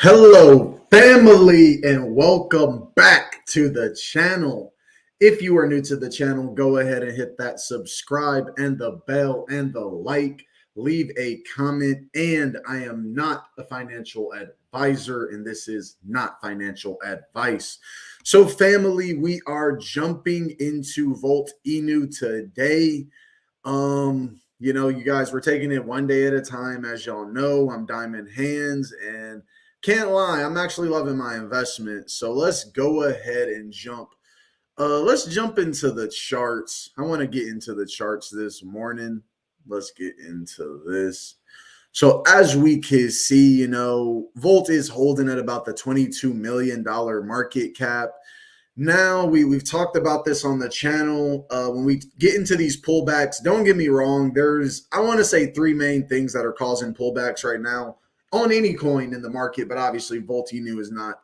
Hello, family, and welcome back to the channel. If you are new to the channel, go ahead and hit that subscribe and the bell and the like. Leave a comment. And I am not a financial advisor, and this is not financial advice. So, family, we are jumping into Volt Inu today. You guys, we're taking it one day at a time. As y'all know, I'm diamond hands and can't lie, I'm actually loving my investment. So let's go ahead and jump. Let's jump into the charts. I want to get into the charts this morning. Let's get into this. So as we can see, Volt is holding at about the $22 million market cap. Now we've talked about this on the channel. When we get into these pullbacks, don't get me wrong. I want to say three main things that are causing pullbacks right now on any coin in the market, but obviously Voltinu is not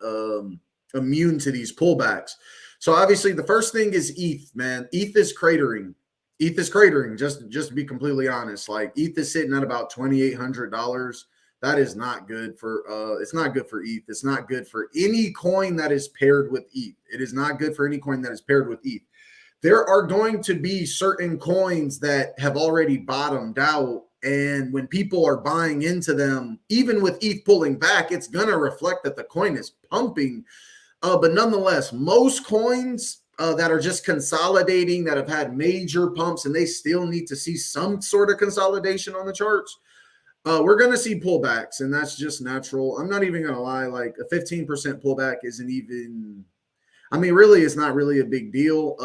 immune to these pullbacks. So obviously the first thing is ETH, man. ETH is cratering. ETH is cratering. Just to be completely honest, like ETH is sitting at about $2,800. That is not good for it's not good for ETH. It's not good for any coin that is paired with ETH. It is not good for any coin that is paired with ETH. There are going to be certain coins that have already bottomed out, and when people are buying into them, even with ETH pulling back, it's going to reflect that the coin is pumping. But nonetheless, most coins that are just consolidating, that have had major pumps, and they still need to see some sort of consolidation on the charts, we're going to see pullbacks, and that's just natural. I'm not even going to lie. Like a 15% pullback isn't even, really, it's not really a big deal.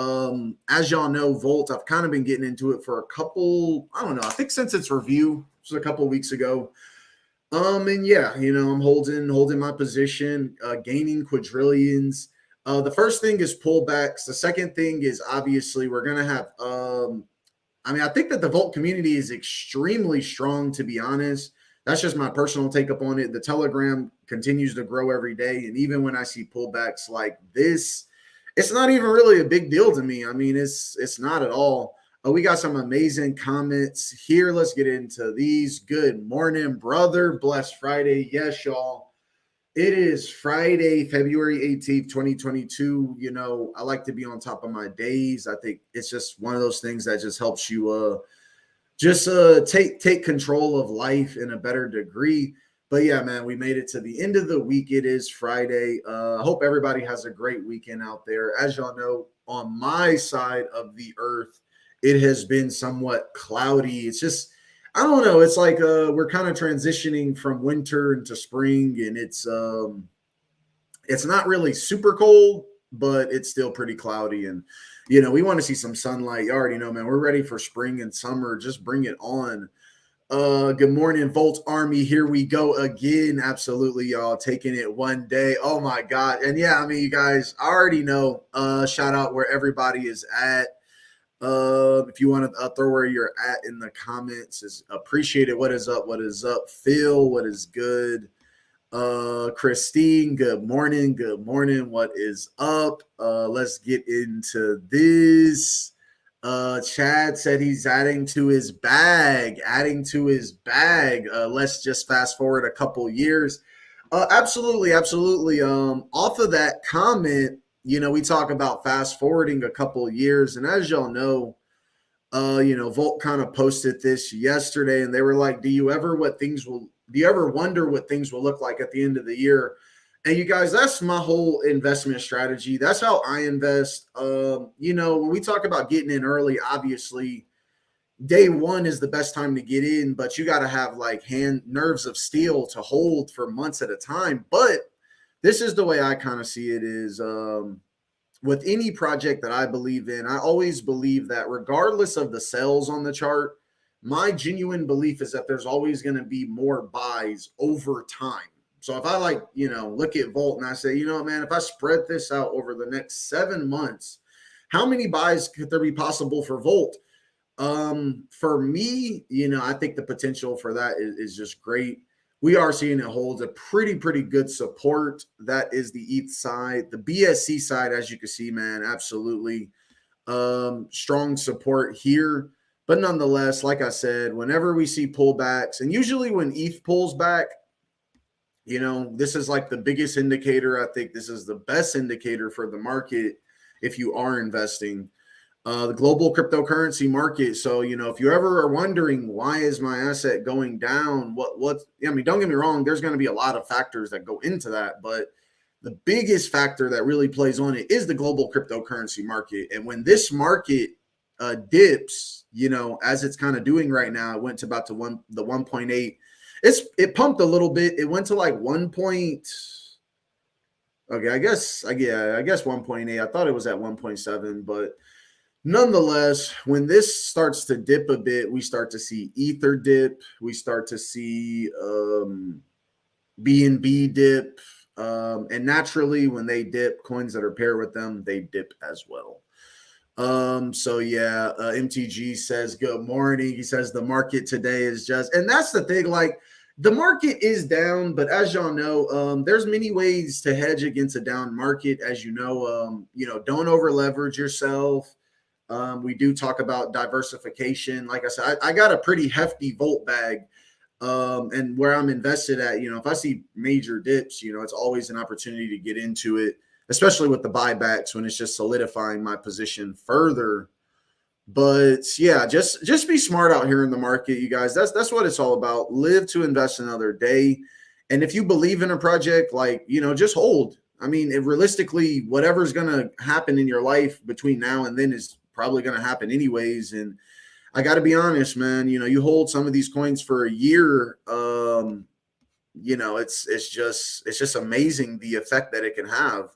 As y'all know, Volt, I've kind of been getting into it for a couple, I don't know, I think since its review, which was a couple weeks ago. And yeah, I'm holding my position, gaining quadrillions. The first thing is pullbacks. The second thing is obviously we're going to have, I think that the Volt community is extremely strong, to be honest. That's just my personal take up on it. The Telegram continues to grow every day. And even when I see pullbacks like this, it's not even really a big deal to me. It's not at all. We got some amazing comments here. Let's get into these. Good morning, brother. Blessed Friday. Yes, y'all. It is Friday, February 18th, 2022. I like to be on top of my days. I think it's just one of those things that just helps you take control of life in a better degree. But yeah, man, we made it to the end of the week. It is Friday. I hope everybody has a great weekend out there. As y'all know, on my side of the earth, it has been somewhat cloudy. It's just, I don't know. It's like we're kind of transitioning from winter into spring, and it's not really super cold, but it's still pretty cloudy. And we want to see some sunlight. You already know, man. We're ready for spring and summer. Just bring it on. Good morning, Volt Army. Here we go again. Absolutely, y'all. Taking it one day. Oh my God. And yeah, you guys already know. Shout out where everybody is at. If you want to throw where you're at in the comments, is appreciated. What is up? What is up? Phil, what is good? Christine, good morning. Good morning. What is up? Let's get into this. Chad said he's adding to his bag. Let's just fast forward a couple years. Absolutely. Off of that comment, we talk about fast forwarding a couple years, and as y'all know, Volt kind of posted this yesterday, and they were like, do you ever wonder what things will look like at the end of the year? And you guys, that's my whole investment strategy. That's how I invest. When we talk about getting in early, obviously day one is the best time to get in, but you got to have like nerves of steel to hold for months at a time. But this is the way I kind of see it is, with any project that I believe in, I always believe that regardless of the sales on the chart, my genuine belief is that there's always going to be more buys over time. So if I look at Volt and I say, man, if I spread this out over the next 7 months, how many buys could there be possible for Volt? For me, I think the potential for that is just great. We are seeing it holds a pretty good support. That is the ETH side. The BSC side, as you can see, man, absolutely strong support here. But nonetheless, like I said, whenever we see pullbacks, and usually when ETH pulls back, This is like the biggest indicator. I think this is the best indicator for the market if you are investing. The global cryptocurrency market. So, if you ever are wondering why is my asset going down, I mean, don't get me wrong, there's going to be a lot of factors that go into that, but the biggest factor that really plays on it is the global cryptocurrency market. And when this market dips, as it's kind of doing right now, it went to about the 1.8. It pumped a little bit. It went to like 1 point. Okay, I guess 1.8. I thought it was at 1.7, but nonetheless, when this starts to dip a bit, we start to see Ether dip. We start to see BNB dip. And naturally, when they dip, coins that are paired with them, they dip as well. So yeah, MTG says, good morning. He says the market today is just, and that's the thing, like the market is down, but as y'all know, there's many ways to hedge against a down market. As don't over leverage yourself. We do talk about diversification. Like I said, I got a pretty hefty Volt bag. And where I'm invested at, if I see major dips, it's always an opportunity to get into it, especially with the buybacks when it's just solidifying my position further. But yeah, just be smart out here in the market, you guys. That's what it's all about. Live to invest another day. And if you believe in a project, just hold. I mean, realistically, whatever's going to happen in your life between now and then is probably going to happen anyways. And I got to be honest, man, you hold some of these coins for a year. It's just amazing the effect that it can have.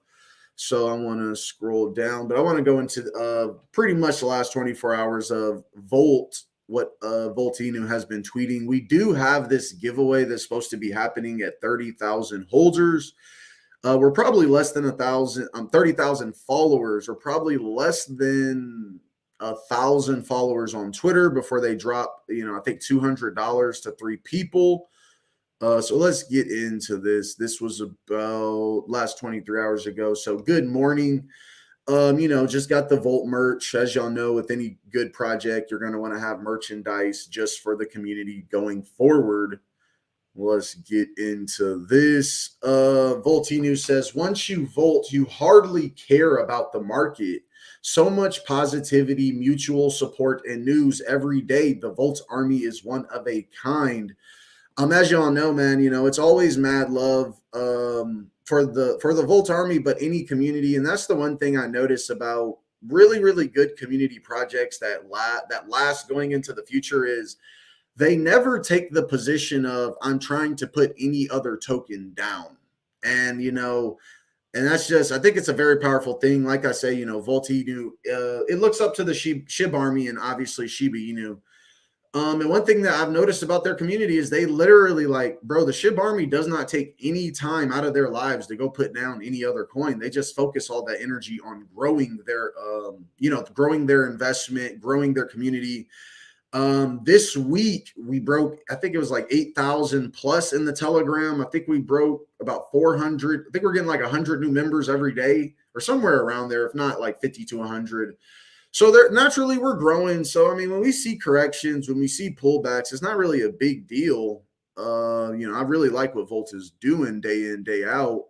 So I want to scroll down, but I want to go into pretty much the last 24 hours of Volt, what Voltinu has been tweeting. We do have this giveaway that's supposed to be happening at 30,000 holders. We're probably less than 30,000 followers, or probably less than 1,000 followers on Twitter before they drop, I think $200 to 3 people. So let's get into this. This was about last 23 hours ago. So good morning. Just got the Volt merch. As y'all know, with any good project, you're going to want to have merchandise just for the community going forward. Let's get into this. Voltinu says, once you Volt, you hardly care about the market. So much positivity, mutual support, and news every day. The Volt army is one of a kind. As y'all know, man, it's always mad love for the Volt army, but any community. And that's the one thing I notice about really, really good community projects that last going into the future is they never take the position of I'm trying to put any other token down. And, and that's just, I think it's a very powerful thing. Like I say, Voltinu, it looks up to the Shib army and obviously Shiba Inu. And one thing that I've noticed about their community is they literally the Shib army does not take any time out of their lives to go put down any other coin. They just focus all that energy on growing their, growing their investment, growing their community. This week we broke, I think it was like 8,000 plus in the Telegram. I think we broke about 400. I think we're getting like 100 new members every day or somewhere around there, if not like 50 to 100. So naturally we're growing. So, I mean, when we see corrections, when we see pullbacks, it's not really a big deal. I really like what Volt is doing day in, day out.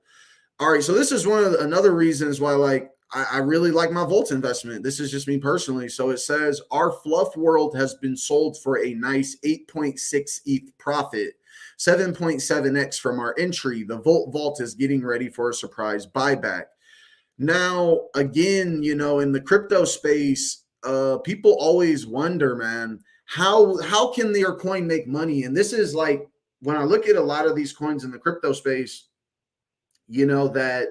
All right. So this is another reasons why, I really like my Volt investment. This is just me personally. So it says our fluff world has been sold for a nice 8.6 ETH profit, 7.7x from our entry. The Volt vault is getting ready for a surprise buyback. Now, again, in the crypto space, people always wonder, man, how can their coin make money? And this is like, when I look at a lot of these coins in the crypto space, that,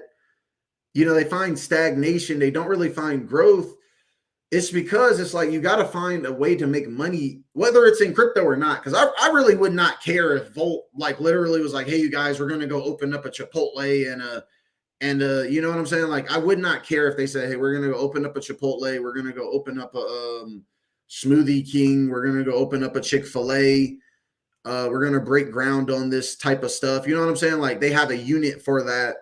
they find stagnation. They don't really find growth. It's because it's like, you got to find a way to make money, whether it's in crypto or not. Because I really would not care if Volt literally was like, hey, you guys, we're going to go open up a Chipotle and you know what I'm saying? Like, I would not care if they say, hey, we're going to go open up a Chipotle. We're going to go open up a Smoothie King. We're going to go open up a Chick-fil-A. We're going to break ground on this type of stuff. You know what I'm saying? Like, they have a unit for that.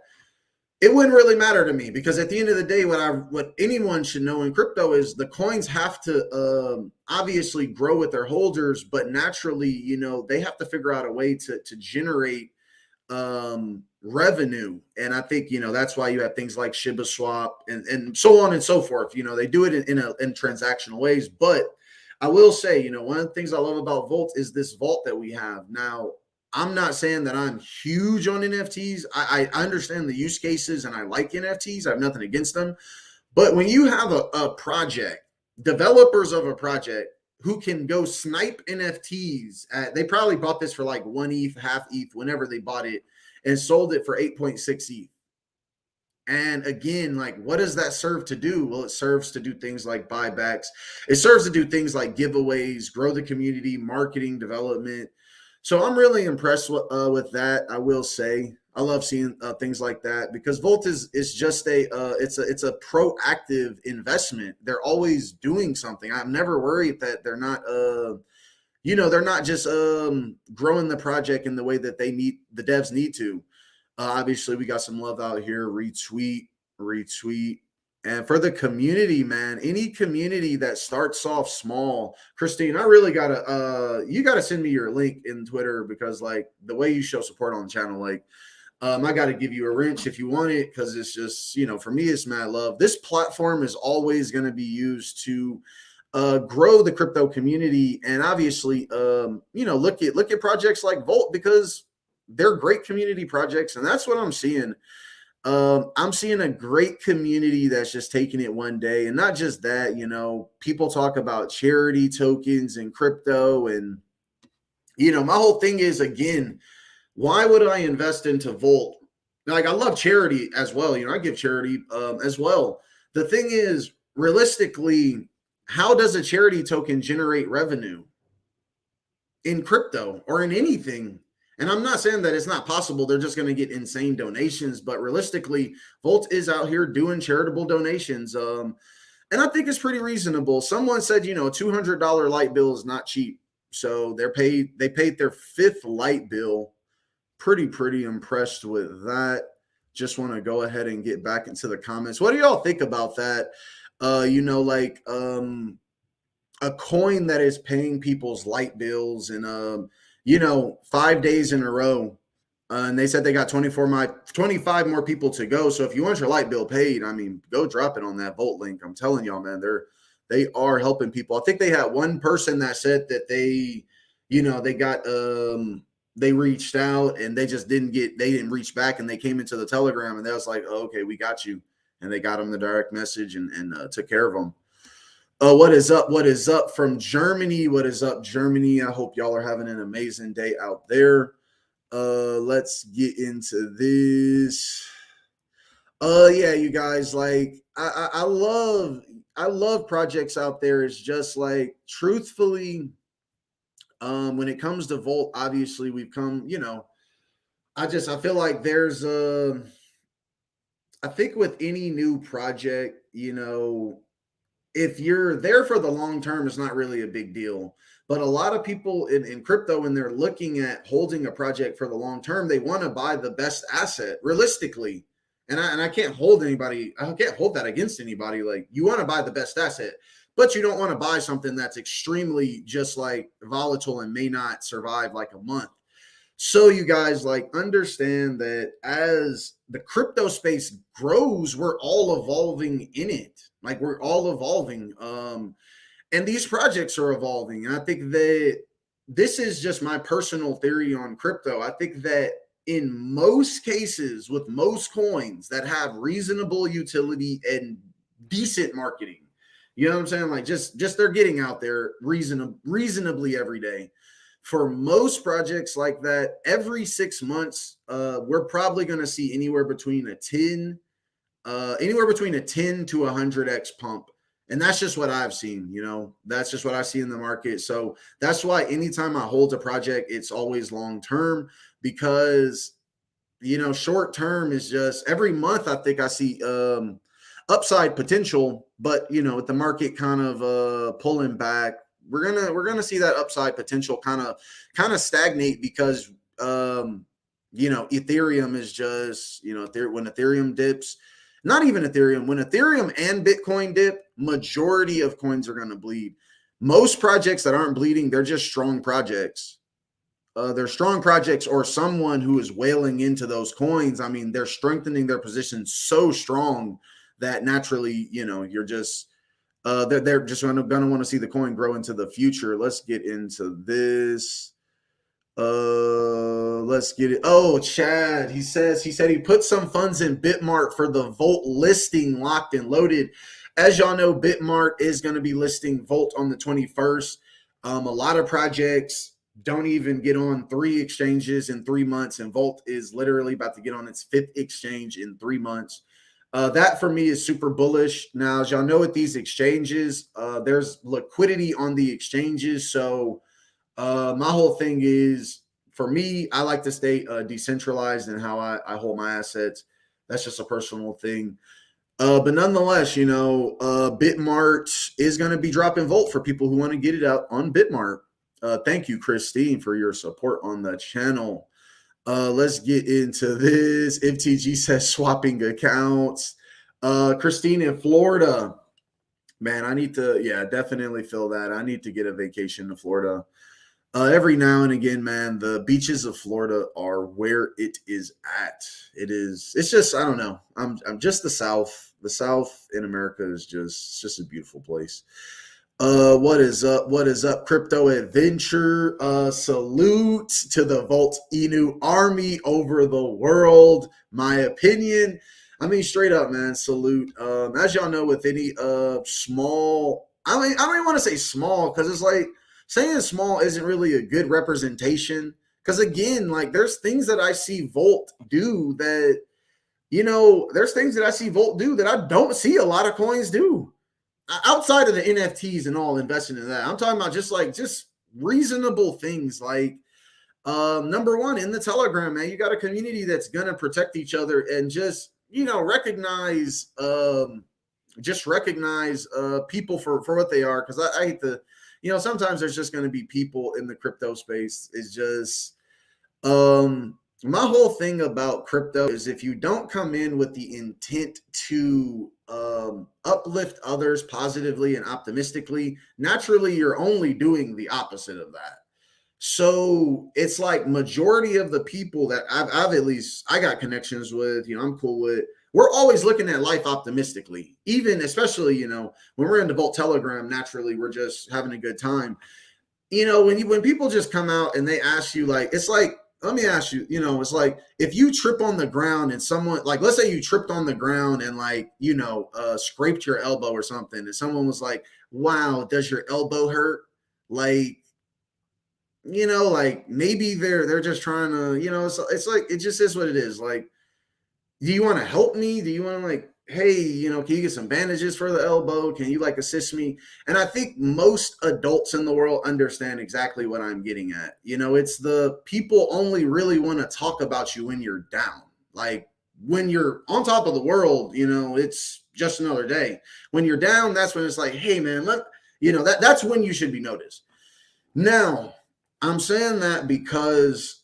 It wouldn't really matter to me, because at the end of the day, what anyone should know in crypto is the coins have to obviously grow with their holders, but naturally, they have to figure out a way to generate revenue. And I think, that's why you have things like Shiba Swap and so on and so forth. They do it in transactional ways. But I will say, one of the things I love about Volt is this vault that we have. Now, I'm not saying that I'm huge on NFTs. I understand the use cases and I like NFTs. I have nothing against them. But when you have a project, developers of a project who can go snipe NFTs, they probably bought this for like 1 ETH, half ETH, whenever they bought it, and sold it for 8.6 ETH. And again, like, what does that serve to do? Well, it serves to do things like buybacks. It serves to do things like giveaways, grow the community, marketing, development. So I'm really impressed with that. I will say I love seeing things like that because Volt is just it's a proactive investment. They're always doing something. I'm never worried that they're not they're not just growing the project in the way that the devs need to. Obviously, we got some love out here. Retweet. And for the community, man, any community that starts off small, Christine, I really you gotta send me your link in Twitter because like the way you show support on the channel, like I gotta give you a wrench if you want it because it's just, for me, it's mad love. This platform is always gonna be used to grow the crypto community. And obviously, look at projects like Volt because they're great community projects. And that's what I'm seeing. I'm seeing a great community that's just taking it one day. And not just that, people talk about charity tokens and crypto. And, my whole thing is, again, why would I invest into Volt? Like, I love charity as well. I give charity as well. The thing is, realistically, how does a charity token generate revenue in crypto or in anything? And I'm not saying that it's not possible. They're just going to get insane donations. But realistically, Volt is out here doing charitable donations. And I think it's pretty reasonable. Someone said, a $200 light bill is not cheap. So they paid their 5th light bill. Pretty impressed with that. Just want to go ahead and get back into the comments. What do y'all think about that? A coin that is paying people's light bills and 5 days in a row. And they said they got 25 more people to go. So if you want your light bill paid, go drop it on that Volt link. I'm telling y'all, man, they are helping people. I think they had one person that said that they reached out and they didn't reach back and they came into the Telegram and they was like, oh, okay, we got you. And they got them the direct message and took care of them. What is up? What is up from Germany? What is up, Germany? I hope y'all are having an amazing day out there. Let's get into this. Yeah, you guys, like I love projects out there. It's just like, truthfully, when it comes to Volt, obviously we've come, I feel like there's I think with any new project, if you're there for the long term, it's not really a big deal. But a lot of people in crypto, when they're looking at holding a project for the long term, they want to buy the best asset realistically. And I can't hold anybody. I can't hold that against anybody. Like, you want to buy the best asset, but you don't want to buy something that's extremely just like volatile and may not survive like a month. So you guys, like, understand that as the crypto space grows, we're all evolving in it. Like, we're all evolving. And these projects are evolving. And I think that this is just my personal theory on crypto. I think that in most cases, with most coins that have reasonable utility and decent marketing, you know what I'm saying? Like, just they're getting out there reasonably every day. For most projects like that, every 6 months, we're probably going to see anywhere between a 10 to 100x pump. And that's just what I've seen, that's just what I see in the market. So that's why anytime I hold a project, it's always long-term because, short term is just every month. I think I see upside potential, but with the market kind of pulling back, we're gonna see that upside potential kind of stagnate because Ethereum is just when Ethereum dips, not even Ethereum, when Ethereum and Bitcoin dip, majority of coins are going to bleed. Most projects that aren't bleeding, they're just strong projects. they're strong projects or someone who is whaling into those coins, I mean, they're strengthening their position so strong that naturally, you're just they're just going to want to see the coin grow into the future. Let's get into this. Let's get it. Oh, Chad, he said he put some funds in Bitmart for the Volt listing locked and loaded. As y'all know, Bitmart is going to be listing Volt on the 21st. A lot of projects don't even get on 3 exchanges in 3 months, and Volt is literally about to get on its 5th exchange in 3 months. That for me is super bullish. Now, as y'all know, with these exchanges, there's liquidity on the exchanges, so my whole thing is, for me, I like to stay decentralized in how I hold my assets. That's just a personal thing. But nonetheless, Bitmart is going to be dropping Volt for people who want to get it out on Bitmart. Thank you, Christine, for your support on the channel. Let's get into this. FTG says swapping accounts. Christine in Florida. Man, I need to, definitely feel that. I need to get a vacation to Florida. Every now and again, man, the beaches of Florida are where it is at. It's just, I don't know. I'm just the South. The South in America is just a beautiful place. What is up? What is up? Crypto Adventure. Salute to the Volt Inu army over the world. My opinion. I mean, straight up, man, salute. As y'all know, with any small, I mean, I don't even want to say small, because it's like, saying small isn't really a good representation, because again, like, there's things that I see Volt do that, there's things that I see Volt do that I don't see a lot of coins do outside of the NFTs and all investing in that. I'm talking about just reasonable things like, number one, in the Telegram, man, you got a community that's going to protect each other and just, recognize, people for what they are. Because I hate to, sometimes there's just going to be people in the crypto space. It's just, my whole thing about crypto is, if you don't come in with the intent to uplift others positively and optimistically, naturally you're only doing the opposite of that. So it's like, majority of the people that I've at least, I got connections with, I'm cool with, we're always looking at life optimistically, even especially, when we're in the Volt Telegram, naturally, we're just having a good time. When people just come out and they ask you, like, it's like, let me ask you, it's like, if you trip on the ground and someone, like, let's say you tripped on the ground and, like, scraped your elbow or something, and someone was like, wow, does your elbow hurt? Like, like, maybe they're just trying to, it's like, it just is what it is. Like, do you want to help me? Do you want to, like, hey, can you get some bandages for the elbow? Can you, like, assist me? And I think most adults in the world understand exactly what I'm getting at. It's the people only really want to talk about you when you're down. Like, when you're on top of the world, it's just another day. When you're down, that's when it's like, hey, man, that's when you should be noticed. Now, I'm saying that because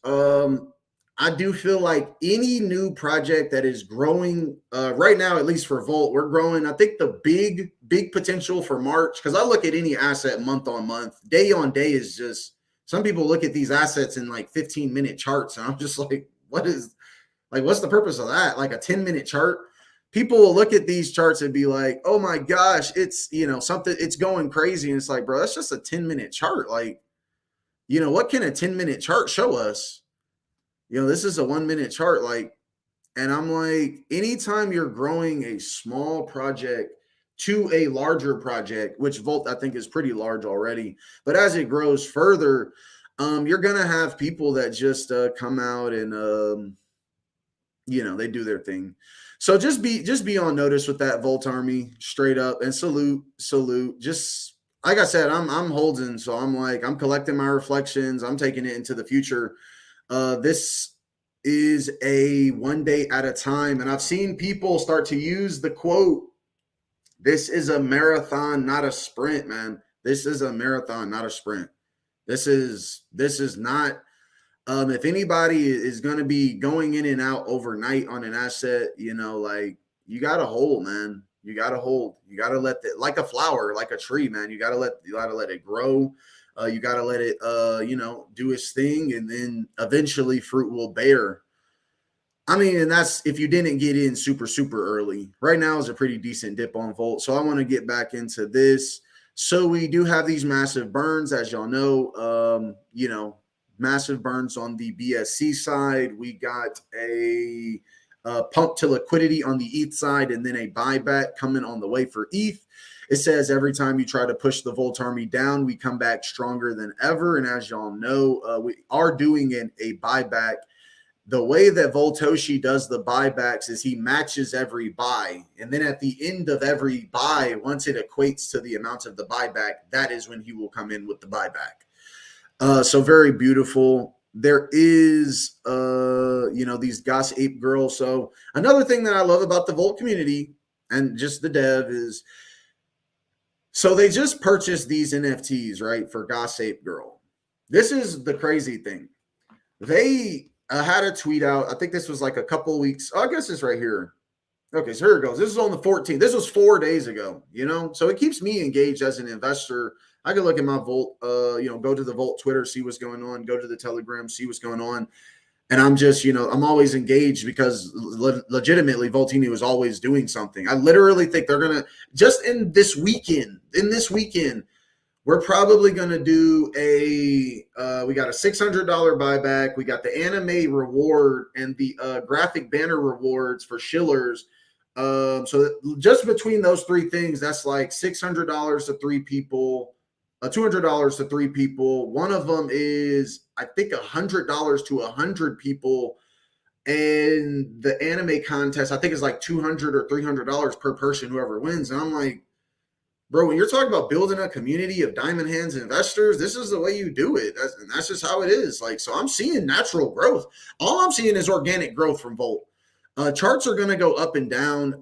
I do feel like any new project that is growing right now, at least for Volt, we're growing. I think the big potential for March, because I look at any asset month on month, day on day, is just, some people look at these assets in like 15-minute charts, and I'm just like, what's the purpose of that? Like a 10-minute chart? People will look at these charts and be like, oh my gosh, it's, something, it's going crazy. And it's like, bro, that's just a 10-minute chart. Like, what can a 10-minute chart show us? This is a 1-minute chart. Like, and I'm like, anytime you're growing a small project to a larger project, which Volt, I think, is pretty large already, but as it grows further, you're going to have people that just come out and, they do their thing. So just be on notice with that, Volt Army, straight up, and salute. Just, like I said, I'm holding, so I'm like, I'm collecting my reflections. I'm taking it into the future. This is a one day at a time. And I've seen people start to use the quote, this is a marathon, not a sprint, man. This is a marathon, not a sprint. This is not, if anybody is going to be going in and out overnight on an asset, like, you got to hold, man. You got to hold. You got to let it, like a flower, like a tree, man. You got to let it grow. You got to let it, do its thing, and then eventually fruit will bear. I mean, and that's if you didn't get in super, super early. Right now is a pretty decent dip on Volt. So I want to get back into this. So we do have these massive burns, as y'all know. Massive burns on the BSC side. We got a pump to liquidity on the ETH side, and then a buyback coming on the way for ETH. It says every time you try to push the Volt Army down, we come back stronger than ever. And as y'all know, we are doing a buyback. The way that Voltoshi does the buybacks is he matches every buy. And then at the end of every buy, once it equates to the amount of the buyback, that is when he will come in with the buyback. So very beautiful. There is, these Goss Ape girls. So another thing that I love about the Volt community and just the dev is, so they just purchased these NFTs, right, for Goss Ape Girl. This is the crazy thing. They had a tweet out. I think this was like a couple of weeks. Oh, I guess it's right here. Okay, so here it goes. This is on the 14th. This was 4 days ago, so it keeps me engaged as an investor. I can look at my Volt, go to the Volt Twitter, see what's going on, go to the Telegram, see what's going on. And I'm just, I'm always engaged because legitimately Voltini is always doing something. I literally think they're going to, just in this weekend, we're probably going to do we got a $600 buyback. We got the anime reward and the graphic banner rewards for Shillers. So just between those three things, that's like $600 to three people, $200 to three people. One of them is, I think, $100 to 100 people. And the anime contest, I think, is like $200 or $300 per person, whoever wins. And I'm like, bro, when you're talking about building a community of diamond hands investors, this is the way you do it. That's just how it is. Like, so I'm seeing natural growth. All I'm seeing is organic growth from Volt. Charts are going to go up and down.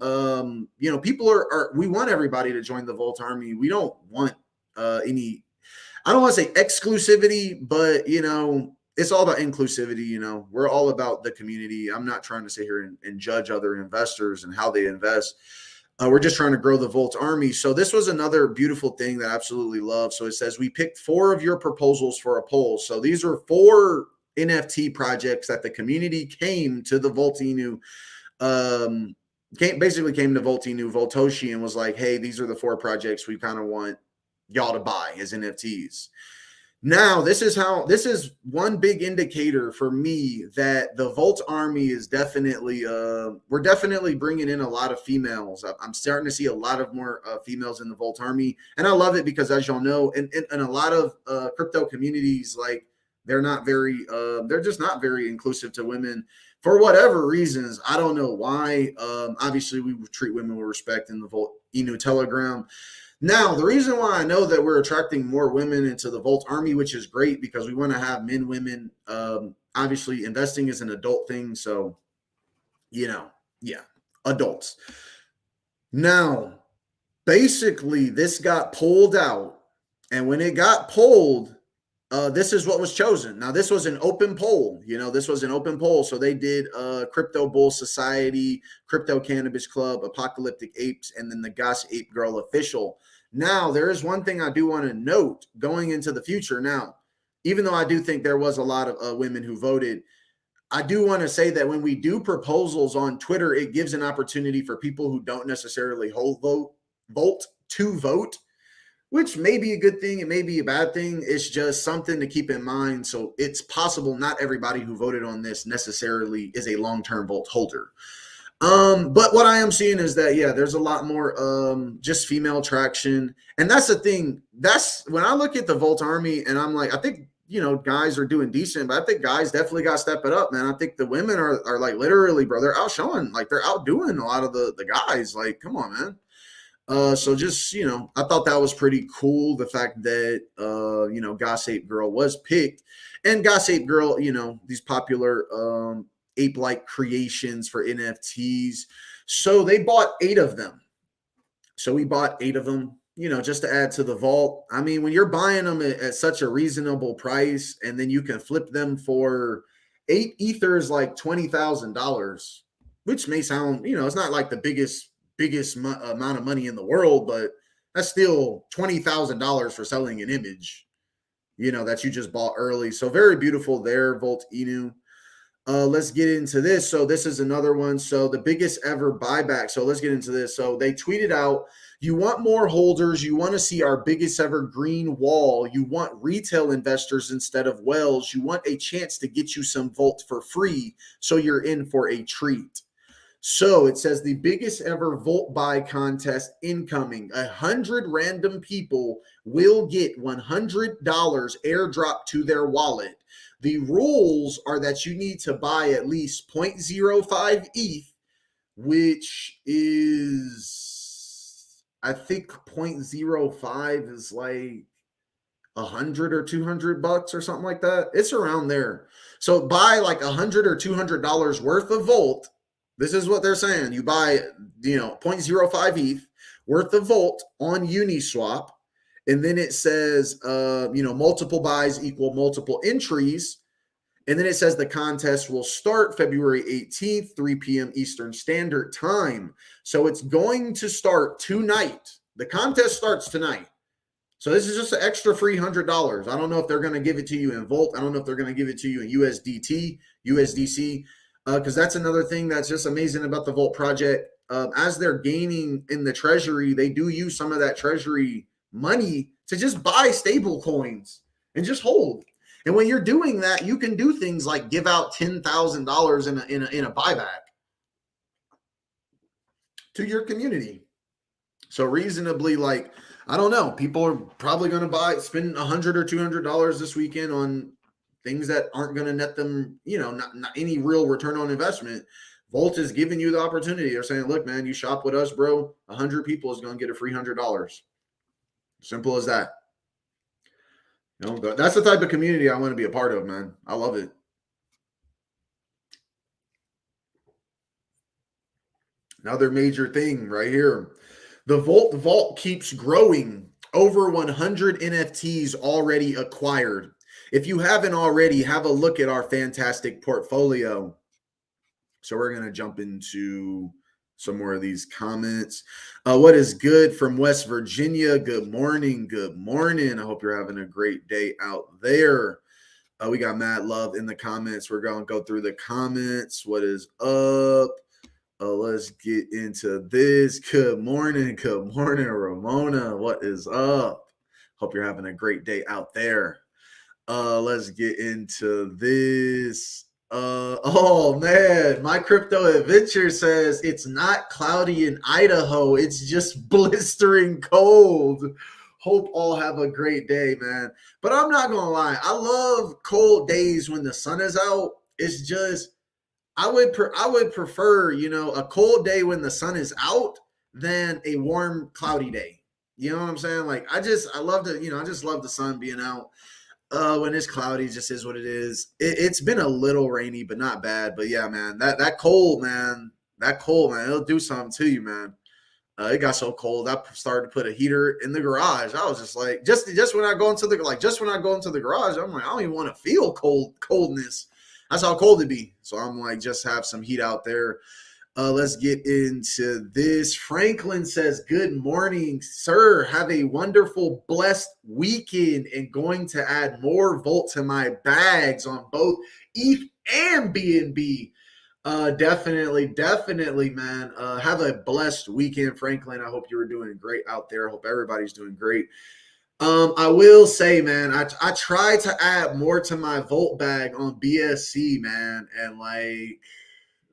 People are we want everybody to join the Volt Army. We don't want any, I don't want to say exclusivity, but, it's all about inclusivity. We're all about the community. I'm not trying to sit here and judge other investors and how they invest. We're just trying to grow the Volt Army. So this was another beautiful thing that I absolutely love. So it says, we picked 4 of your proposals for a poll. So these are 4 NFT projects that the community came to the Voltinu, came to Voltinu, Voltoshi, and was like, hey, these are the 4 projects we kind of want y'all to buy as NFTs. Now, this is one big indicator for me that the Volt Army is definitely, we're definitely bringing in a lot of females. I'm starting to see a lot of more females in the Volt Army. And I love it because, as y'all know, in a lot of crypto communities, like, they're just not very inclusive to women for whatever reasons. I don't know why. Obviously, we treat women with respect in the Volt Inu Telegram. Now, the reason why I know that we're attracting more women into the Volt Army, which is great because we want to have men, women. Obviously, investing is an adult thing. So, adults. Now, basically, this got pulled out. And when it got pulled, this is what was chosen. Now, this was an open poll. So they did Crypto Bull Society, Crypto Cannabis Club, Apocalyptic Apes, and then the Goss Ape Girl Official. Now, there is one thing I do want to note going into the future. Now, even though I do think there was a lot of women who voted, I do want to say that when we do proposals on Twitter, it gives an opportunity for people who don't necessarily hold Volt to vote, which may be a good thing. It may be a bad thing. It's just something to keep in mind. So it's possible not everybody who voted on this necessarily is a long-term Volt holder. But what I am seeing is that, there's a lot more just female traction. And that's the thing. That's when I look at the Volt Army and I'm like, I think, guys are doing decent, but I think guys definitely got to step it up, man. I think the women are like literally, bro, they're outshowing, like they're outdoing a lot of the guys. Like, come on, man. So just, I thought that was pretty cool. The fact that, Goss Ape Girl was picked, and Goss Ape Girl, these popular ape-like creations for NFTs. So they bought 8 of them. So we bought 8 of them, just to add to the vault. I mean, when you're buying them at such a reasonable price, and then you can flip them for 8 ethers, like $20,000, which may sound, it's not like the biggest amount of money in the world, but that's still $20,000 for selling an image. that you just bought early. So very beautiful there, Volt Inu. Let's get into this. So this is another one. So the biggest ever buyback. So let's get into this. So they tweeted out, you want more holders. You want to see our biggest ever green wall. You want retail investors instead of whales. You want a chance to get you some Volt for free. So you're in for a treat. So it says the biggest ever Volt buy contest incoming. 100 random people will get $100 airdrop to their wallet. The rules are that you need to buy at least 0.05 ETH, which is, I think 0.05 is like 100 or $200 or something like that. It's around there. So buy like $100 or $200 worth of Volt. This is what they're saying. You buy, 0.05 ETH worth of Volt on Uniswap. And then it says, multiple buys equal multiple entries. And then it says the contest will start February 18th, 3 p.m. Eastern Standard Time. So it's going to start tonight. The contest starts tonight. So this is just an extra free $100. I don't know if they're going to give it to you in Volt. I don't know if they're going to give it to you in USDT, USDC, because that's another thing that's just amazing about the Volt project. As they're gaining in the treasury, they do use some of that treasury money to just buy stable coins and just hold. And when you're doing that, you can do things like give out $10,000 in a buyback to your community. So reasonably, like, I don't know, people are probably going to spend $100 or $200 this weekend on things that aren't going to net them, not any real return on investment. Volt is giving you the opportunity. They're saying, look, man, you shop with us, bro. 100 people is going to get a free $100. Simple as that. That's the type of community I want to be a part of, man. I love it. Another major thing right here. The Vault keeps growing. Over 100 NFTs already acquired. If you haven't already, have a look at our fantastic portfolio. So we're going to jump into some more of these comments. What is good from West Virginia? Good morning. Good morning. I hope you're having a great day out there. We got mad love in the comments. We're going to go through the comments. What is up? Let's get into this. Good morning. Good morning, Ramona. What is up? Hope you're having a great day out there. Let's get into this. Oh man, my crypto adventure says it's not cloudy in Idaho. It's just blistering cold. Hope all have a great day, man. But I'm not gonna lie, I love cold days when the sun is out. It's just I would prefer, a cold day when the sun is out than a warm, cloudy day. You know what I'm saying? Like I just love the sun being out. When it's cloudy, it just is what it is. It's been a little rainy, but not bad. But yeah, man, that cold, man, it'll do something to you, man. It got so cold, I started to put a heater in the garage. I was just like, just when I go into the garage, I'm like, I don't even want to feel coldness. That's how cold it be. So I'm like, just have some heat out there. Let's get into this. Franklin says, good morning, sir. Have a wonderful, blessed weekend and going to add more Volt to my bags on both ETH and BNB. Definitely, man. Have a blessed weekend, Franklin. I hope you were doing great out there. I hope everybody's doing great. I will say, man, I try to add more to my Volt bag on BSC, man, and like,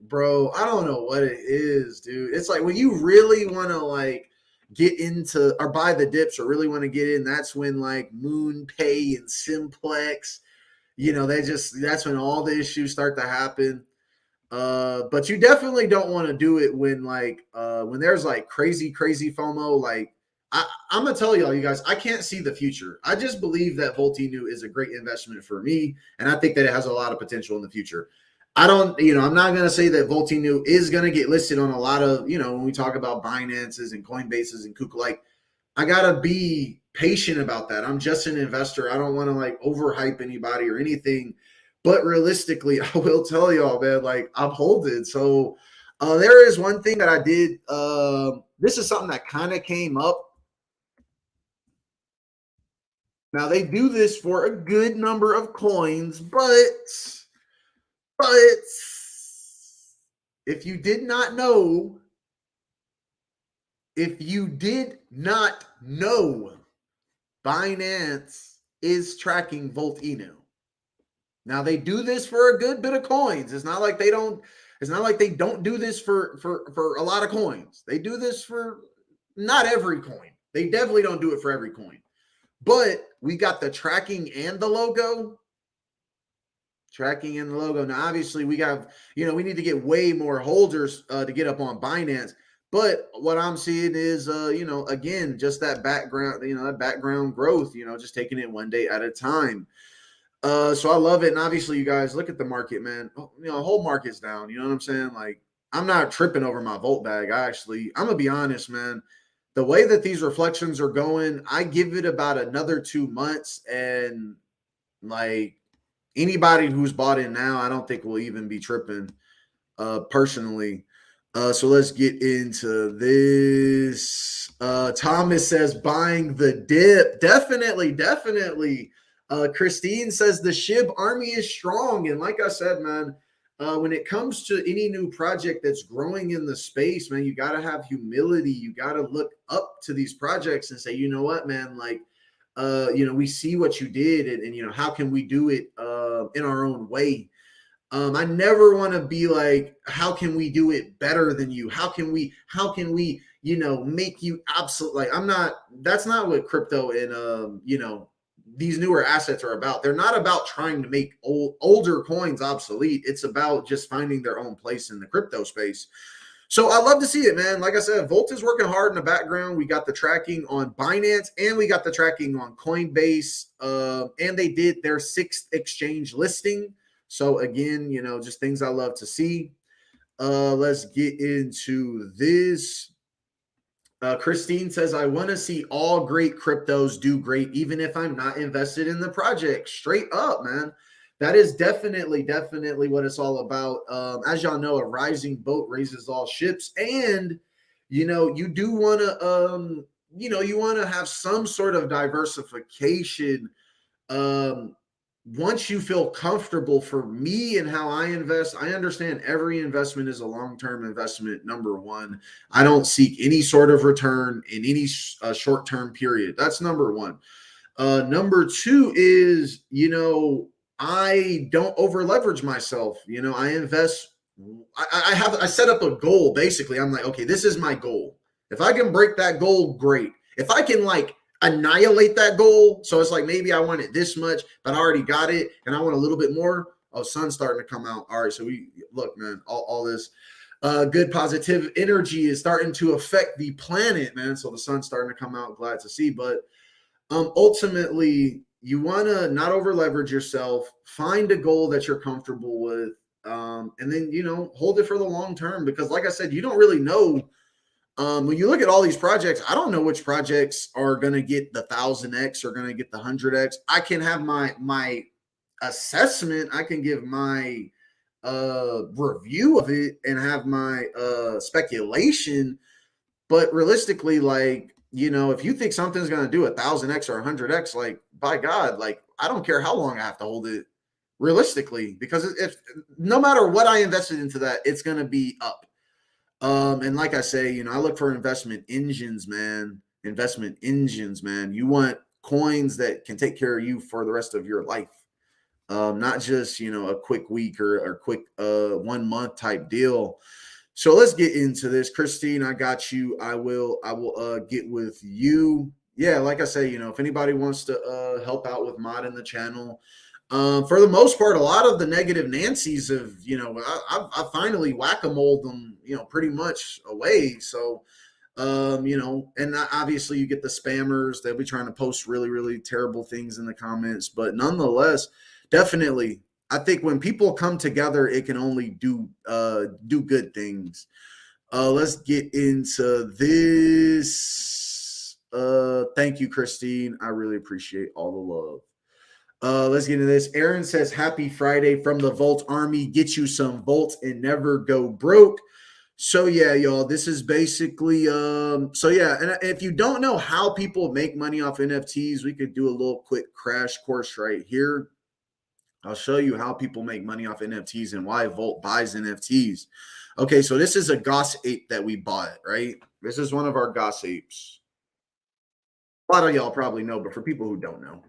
bro, I don't know what it is, dude. It's like when you really want to like get into or buy the dips or really want to get in, that's when like MoonPay and Simplex, that's when all the issues start to happen. But you definitely don't want to do it when there's like crazy FOMO. Like I'm gonna tell y'all, you guys, I can't see the future. I just believe that Voltinu is a great investment for me, and I think that it has a lot of potential in the future. I'm not going to say that Voltinu is going to get listed on a lot of, when we talk about Binances and Coinbases and Kuka, like I got to be patient about that. I'm just an investor. I don't want to like overhype anybody or anything, but realistically, I will tell y'all, man, like I'm holding. So there is one thing that I did. This is something that kind of came up Now they do this for a good number of coins, but if you did not know, if you did not know, Binance is tracking Volt Inu. Now they do this for a good bit of coins. It's not like they don't. It's not like they don't do this for a lot of coins. They do this for not every coin. They definitely don't do it for every coin. But we got the tracking and the logo. Tracking and the logo. Now, obviously, we got, we need to get way more holders to get up on Binance. But what I'm seeing is, again, just that background, that background growth, just taking it one day at a time. So I love it. And obviously, you guys look at the market, man. The whole market's down. You know what I'm saying? Like, I'm not tripping over my Volt bag. I'm going to be honest, man. The way that these reflections are going, I give it about another 2 months. And like anybody who's bought in now, I don't think will even be tripping personally. So let's get into this. Thomas says buying the dip. Definitely. Christine says the SHIB army is strong. And like I said, man, when it comes to any new project that's growing in the space, man, you got to have humility. You got to look up to these projects and say, you know what, man, like, we see what you did and how can we do it in our own way? I never want to be like, how can we do it better than you? How can we, make you absolute? Like, that's not what crypto and, these newer assets are about. They're not about trying to make older coins obsolete. It's about just finding their own place in the crypto space. So I love to see it, man. Like I said, Volt is working hard in the background. We got the tracking on Binance and we got the tracking on Coinbase. And they did their 6th exchange listing. So again, just things I love to see. Let's get into this. Christine says, I want to see all great cryptos do great, even if I'm not invested in the project. Straight up, man. That is definitely what it's all about. As y'all know, a rising boat raises all ships. And, you do want to, you want to have some sort of diversification. Once you feel comfortable, for me and how I invest, I understand every investment is a long-term investment. Number one, I don't seek any sort of return in any short-term period. That's number one. Number two is, I don't over leverage myself. I invest. I set up a goal. Basically, I'm like, okay, this is my goal. If I can break that goal, great. If I can annihilate that goal, so it's like maybe I want it this much, but I already got it, and I want a little bit more. Oh, sun's starting to come out. All right, so we look, man. All this good positive energy is starting to affect the planet, man. So the sun's starting to come out. Glad to see, but ultimately, you want to not over leverage yourself. Find a goal that you're comfortable with, and then hold it for the long term. Because, like I said, you don't really know. When you look at all these projects, I don't know which projects are going to get the 1000x or going to get the 100x. I can have my assessment. I can give my review of it and have my speculation. But realistically, if you think something's going to do 1000x or 100x, like, by God, like, I don't care how long I have to hold it realistically, because if no matter what I invested into that, it's going to be up. And like I say, I look for investment engines, man. You want coins that can take care of you for the rest of your life. Not just, a quick week or quick 1 month type deal. So let's get into this. Christine, I got you. I will get with you. Yeah, like I say, if anybody wants to help out with modding the channel, for the most part, a lot of the negative Nancy's have, I finally whack-a-moled them, pretty much away. So, and obviously you get the spammers. They'll be trying to post really, really terrible things in the comments. But nonetheless, definitely, I think when people come together, it can only do good things. Let's get into this. Thank you, Christine. I really appreciate all the love. Let's get into this. Aaron says, happy Friday from the Volt Army. Get you some Volt and never go broke. So yeah, y'all, this is basically so yeah, and if you don't know how people make money off NFTs, we could do a little quick crash course right here. I'll show you how people make money off NFTs and why Volt buys NFTs. Okay, so this is a Goss ape that we bought, right? This is one of our Goss apes. A lot of y'all probably know, but for people who don't know.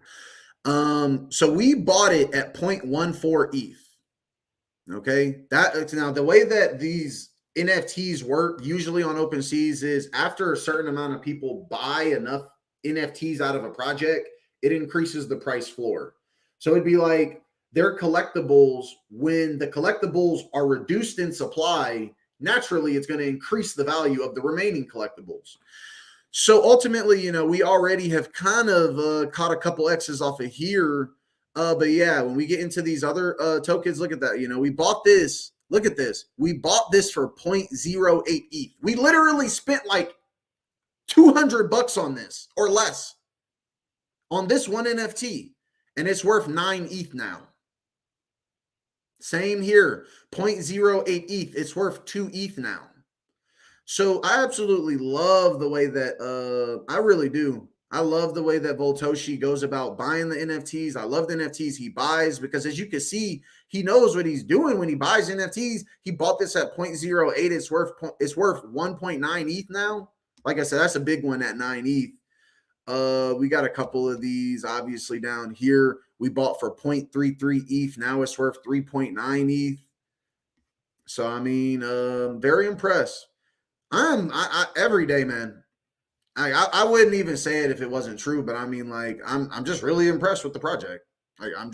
So we bought it at 0.14 ETH. Okay. That now the way that these NFTs work usually on OpenSeas is after a certain amount of people buy enough NFTs out of a project, it increases the price floor. So it'd be like their collectibles, when the collectibles are reduced in supply, naturally it's going to increase the value of the remaining collectibles. So ultimately, we already have kind of caught a couple X's off of here. But yeah, when we get into these other tokens, look at that. We bought this. Look at this. We bought this for 0.08 ETH. We literally spent like $200 on this or less on this one NFT, and it's worth 9 ETH now. Same here, 0.08 ETH. It's worth 2 ETH now. So I absolutely love the way that I really do. I love the way that Voltoshi goes about buying the NFTs. I love the NFTs he buys because, as you can see, he knows what he's doing when he buys NFTs. He bought this at 0.08. It's worth 1.9 ETH now. Like I said, that's a big one at 9 ETH. We got a couple of these obviously down here. We bought for 0.33 ETH. Now it's worth 3.9 ETH. So I mean, very impressed. I every day, man. I wouldn't even say it if it wasn't true, but I mean, like, I'm just really impressed with the project. Like, I'm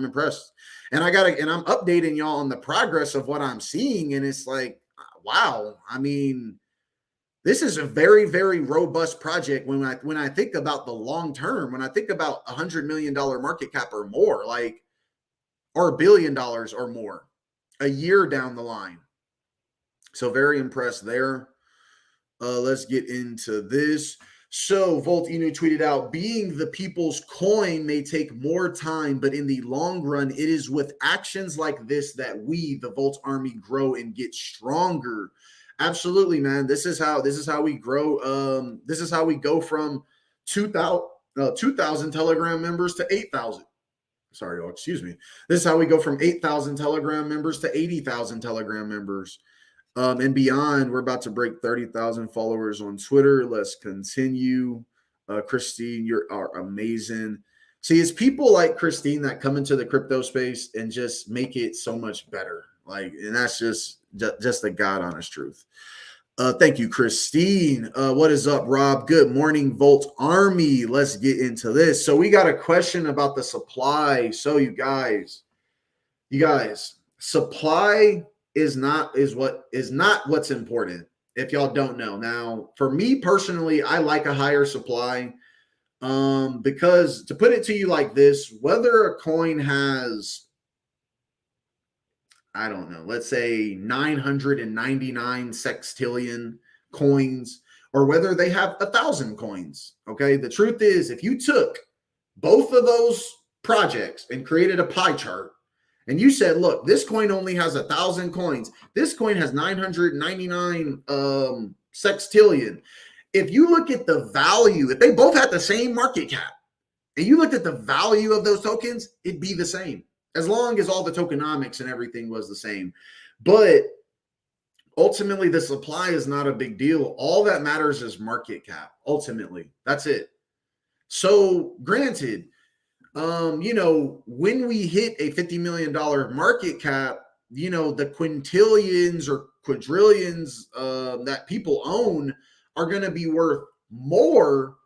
impressed, and I'm updating y'all on the progress of what I'm seeing, and it's like, wow. I mean, this is a very, very robust project when I think about the long term. When I think about $100 million market cap or more, like, or $1 billion or more, a year down the line. So very impressed there. Let's get into this. So Volt Inu tweeted out, being the people's coin may take more time, but in the long run, it is with actions like this that we, the Volt army, grow and get stronger. Absolutely, man. This is how we grow. This is how we go from 2,000 Telegram members to 8,000. Sorry, excuse me. This is how we go from 8,000 Telegram members to 80,000 Telegram members. And beyond. We're about to break 30,000 followers on Twitter. Let's continue. Christine, you are amazing. See, it's people like Christine that come into the crypto space and just make it so much better. Like, and that's just the God honest truth. Thank you, Christine. What is up, Rob? Good morning, Volt Army. Let's get into this. So we got a question about the supply. So you guys, supply is not what's important, if y'all don't know. Now, for me personally, I like a higher supply, because, to put it to you like this, whether a coin has, I don't know, let's say 999 sextillion coins, or whether they have 1,000 coins, okay, the truth is, if you took both of those projects and created a pie chart, and you said, look, this coin only has 1,000 coins. This coin has 999 sextillion. If you look at the value, if they both had the same market cap, and you looked at the value of those tokens, it'd be the same, as long as all the tokenomics and everything was the same. But ultimately, the supply is not a big deal. All that matters is market cap. Ultimately, that's it. So granted, when we hit a $50 million market cap, the quintillions or quadrillions that people own are going to be worth more,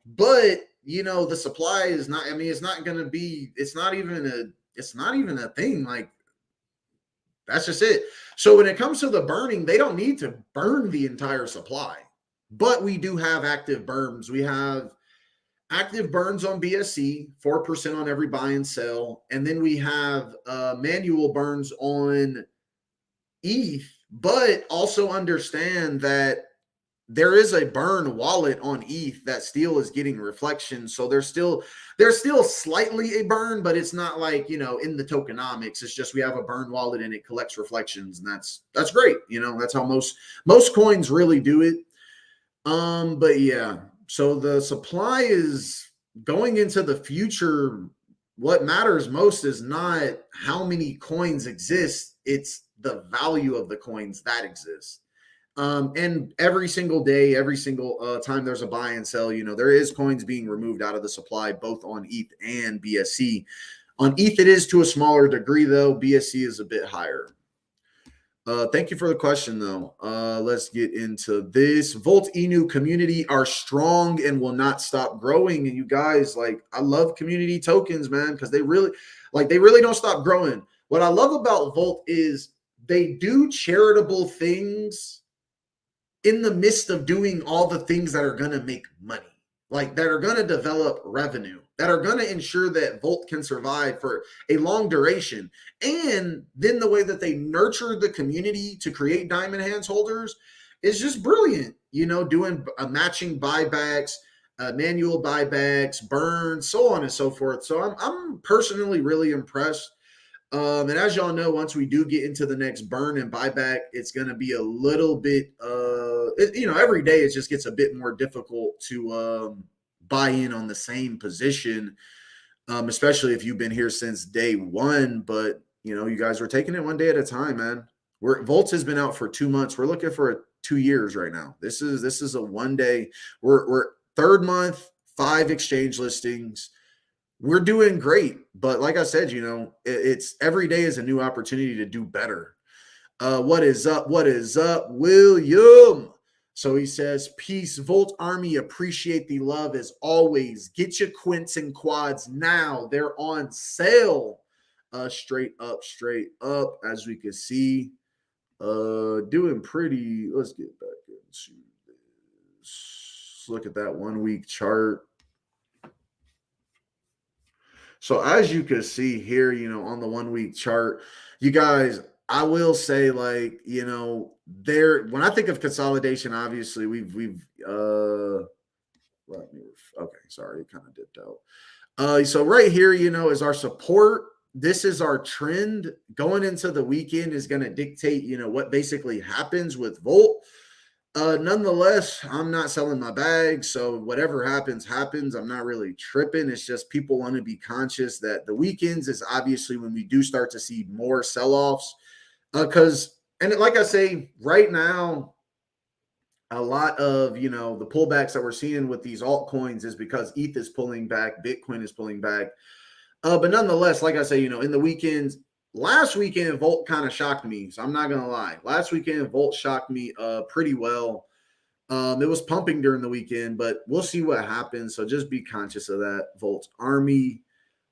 but the supply is not, I mean, it's not going to be, it's not even a thing. Like, that's just it. So when it comes to the burning, they don't need to burn the entire supply, but we do have active burns. We have active burns on BSC, 4% on every buy and sell. And then we have manual burns on ETH, but also understand that there is a burn wallet on ETH that still is getting reflections. So there's still slightly a burn, but it's not like, in the tokenomics. It's just we have a burn wallet and it collects reflections, and that's great. That's how most coins really do it. But yeah, so the supply is going into the future. What matters most is not how many coins exist, it's the value of the coins that exist. And every single day, every single time there's a buy and sell, there is coins being removed out of the supply, both on ETH and BSC. On ETH, it is to a smaller degree, though. BSC is a bit higher. Thank you for the question, though. Let's get into this. Volt Inu community are strong and will not stop growing. And you guys, I love community tokens, man, because they really don't stop growing. What I love about Volt is they do charitable things in the midst of doing all the things that are going to make money, that are going to develop revenue, that are going to ensure that Volt can survive for a long duration. And then the way that they nurture the community to create diamond hands holders is just brilliant, doing matching buybacks, manual buybacks, burns, so on and so forth. So I'm personally really impressed. And as y'all know, once we do get into the next burn and buyback, it's going to be a little bit, every day it just gets a bit more difficult to buy in on the same position, especially if you've been here since day one. But, you guys were taking it one day at a time, man. Volts has been out for 2 months. We're looking for 2 years right now. This is a 1 day. We're third month, 5 exchange listings. We're doing great, but like I said, it's every day is a new opportunity to do better. What is up? What is up, William? So he says, peace, Volt Army, appreciate the love as always. Get your quints and quads now. They're on sale. Straight up, as we can see. Doing pretty. Let's get back into this. Look at that 1 week chart. So as you can see here, on the 1 week chart, you guys, I will say, when I think of consolidation, obviously okay, sorry, it kind of dipped out. So right here, is our support. This is our trend. Going into the weekend is going to dictate, what basically happens with Volt. Nonetheless, I'm not selling my bag, so whatever happens. I'm not really tripping. It's just people want to be conscious that the weekends is obviously when we do start to see more sell-offs. And like I say, right now, a lot of, the pullbacks that we're seeing with these altcoins is because ETH is pulling back, Bitcoin is pulling back. But nonetheless, like I say, in the weekends, last weekend, Volt kind of shocked me, so I'm not going to lie. Last weekend, Volt shocked me pretty well. It was pumping during the weekend, but we'll see what happens, so just be conscious of that. Volt Army,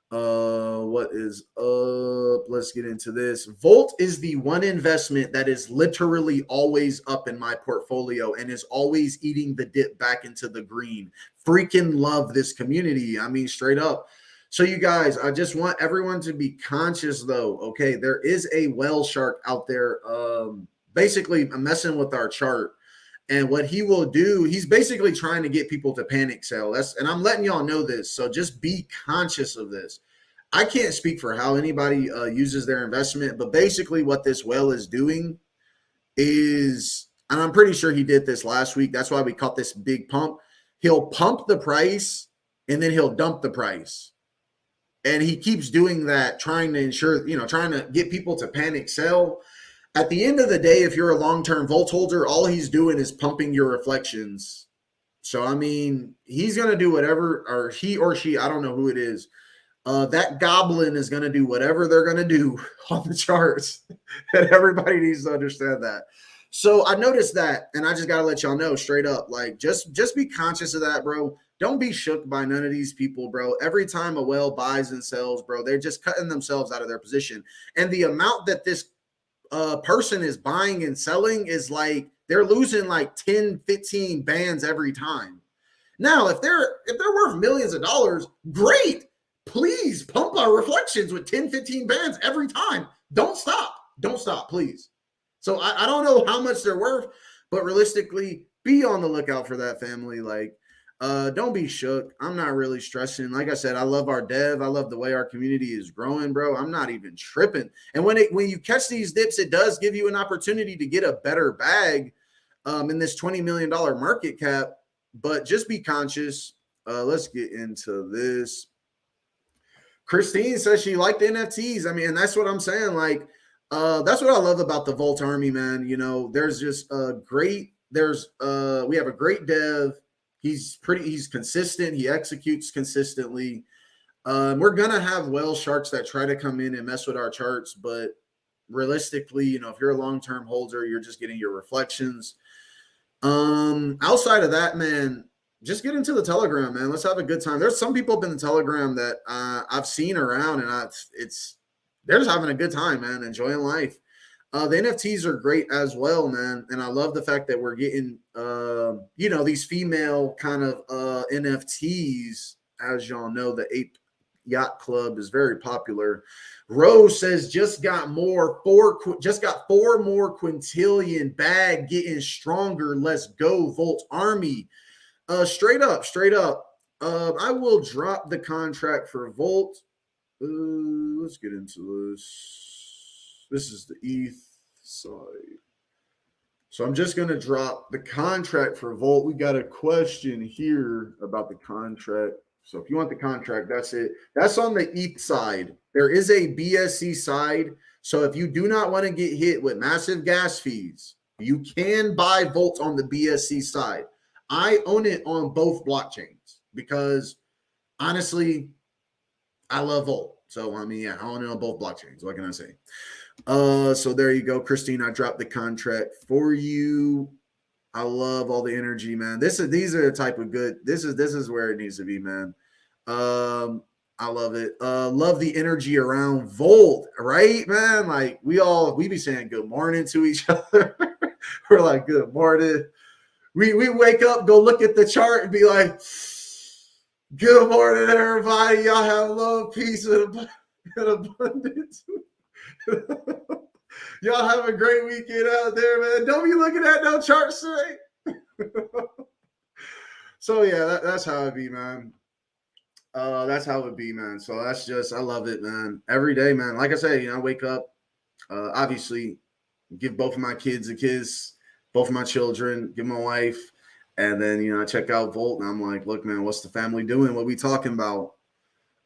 what is up? Let's get into this. Volt is the one investment that is literally always up in my portfolio and is always eating the dip back into the green. Freaking love this community. I mean, straight up. So you guys, I just want everyone to be conscious, though. Okay, there is a whale shark out there basically messing with our chart. And what he will do, he's basically trying to get people to panic sell. And I'm letting y'all know this, so just be conscious of this. I can't speak for how anybody uses their investment, but basically what this whale is doing is, and I'm pretty sure he did this last week, that's why we caught this big pump. He'll pump the price, and then he'll dump the price. And he keeps doing that, trying to ensure, trying to get people to panic sell. At the end of the day, if you're a long-term Volt holder, all he's doing is pumping your reflections. So, I mean, he's going to do whatever, or he or she, I don't know who it is. That goblin is going to do whatever they're going to do on the charts. And everybody needs to understand that. So I noticed that, and I just got to let y'all know straight up, just be conscious of that, bro. Don't be shook by none of these people, bro. Every time a whale buys and sells, bro, they're just cutting themselves out of their position. And the amount that this person is buying and selling is they're losing 10, 15 bands every time. Now, if they're worth millions of dollars, great. Please pump our reflections with 10, 15 bands every time. Don't stop, please. So I don't know how much they're worth, but realistically, be on the lookout for that, family. Like, don't be shook. I'm not really stressing. Like I said, I love our dev. I love the way our community is growing, bro. I'm not even tripping. And when you catch these dips, it does give you an opportunity to get a better bag in this $20 million market cap. But just be conscious. Let's get into this. Christine says she liked the NFTs. I mean, and that's what I'm saying. Like, that's what I love about the Volt Army, man. You know, there's just we have a great dev. He's consistent. He executes consistently. We're gonna have whale sharks that try to come in and mess with our charts, but realistically, you know, if you're a long-term holder, you're just getting your reflections. Outside of that, man, just get into the Telegram, man. Let's have a good time. There's some people up in the Telegram that I've seen around, and they're just having a good time, man, enjoying life. The NFTs are great as well, man, and I love the fact that we're getting, these female kind of NFTs. As y'all know, the Ape Yacht Club is very popular. Rose says just got four more quintillion bag, getting stronger. Let's go, Volt Army. Straight up. I will drop the contract for Volt. Let's get into this. This is the ETH side. So I'm just going to drop the contract for Volt. We got a question here about the contract. So if you want the contract, that's it. That's on the ETH side. There is a BSC side. So if you do not want to get hit with massive gas fees, you can buy Volt on the BSC side. I own it on both blockchains because honestly, I love Volt. So, I mean, yeah, I own it on both blockchains. What can I say? So there you go, Christine. I dropped the contract for you. I love all the energy, man. These are the type of good. This is where it needs to be, man. I love it. Love the energy around Volt, right, man? Like we be saying good morning to each other. We're like, good morning. We wake up, go look at the chart, and be like, good morning, everybody. Y'all have love, peace, and abundance. Y'all have a great weekend out there, man. Don't be looking at no charts today. So yeah, that's how it be, man. That's how it be, man. So I love it, man. Every day, man. Like I say, I wake up, obviously, give both of my kids a kiss, both of my children, give my wife, and then I check out Volt, and I'm like, look, man, what's the family doing? What we talking about?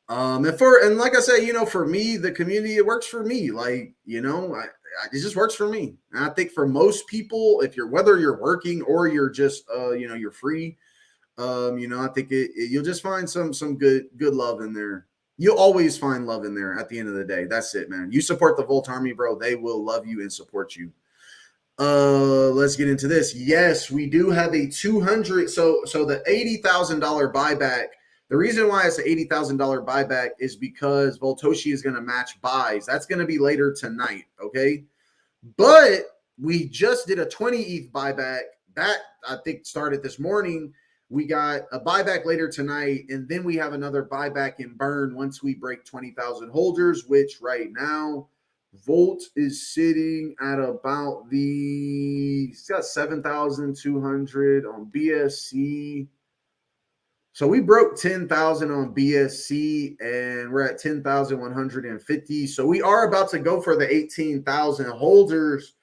And like I say, for me, the community, it works for me. Like, it just works for me. And I think for most people, whether you're working or you're just, you're free, I think you'll just find some good love in there. You'll always find love in there at the end of the day. That's it, man. You support the Volt Army, bro. They will love you and support you. Let's get into this. Yes, we do have a 200. So the $80,000 buyback. The reason why it's an $80,000 buyback is because Voltoshi is going to match buys. That's going to be later tonight, okay? But we just did a 20 ETH buyback. That, I think, started this morning. We got a buyback later tonight, and then we have another buyback in burn once we break 20,000 holders, which right now, Volt is sitting at about it's got 7,200 on BSC. So we broke 10,000 on BSC, and we're at 10,150. So we are about to go for the 18,000 holders.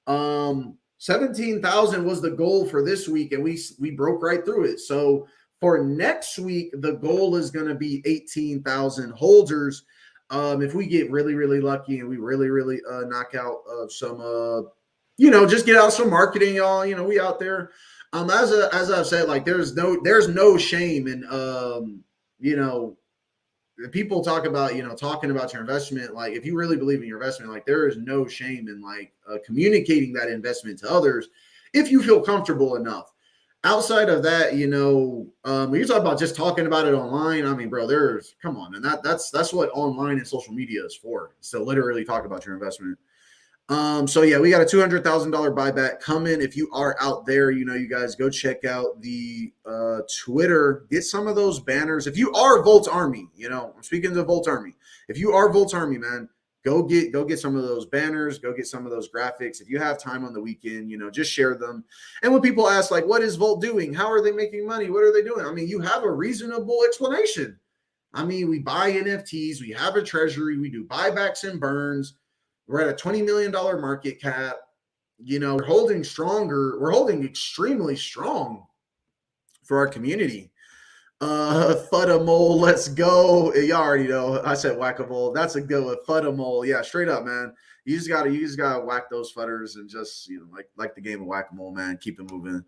17,000 was the goal for this week, and we broke right through it. So for next week, the goal is going to be 18,000 holders. If we get really, really lucky and we really, really knock out some, just get out some marketing, y'all. We out there. As I've said, like there's no shame in people talk about talking about your investment. Like if you really believe in your investment, like there is no shame in like communicating that investment to others if you feel comfortable enough. Outside of that, when you talk about just talking about it online, I mean, bro, come on, and that's what online and social media is for. It's to literally talk about your investment. So yeah, we got a $200,000 buyback coming. If you are out there, you guys go check out the Twitter, get some of those banners. If you are Volt Army, I'm speaking to Volt Army. If you are Volt Army, man, Go get some of those banners, go get some of those graphics. If you have time on the weekend, just share them. And when people ask, like, what is Volt doing? How are they making money? What are they doing? I mean, you have a reasonable explanation. I mean, we buy NFTs, we have a treasury, we do buybacks and burns. We're at a $20 million market cap. We're holding stronger. We're holding extremely strong for our community. Fudamole, let's go. Y'all already know. I said whack-a-mole. That's a good one. Fudamole. Yeah, straight up, man. You just gotta whack those fudders and just like the game of whack-a-mole, man. Keep it moving.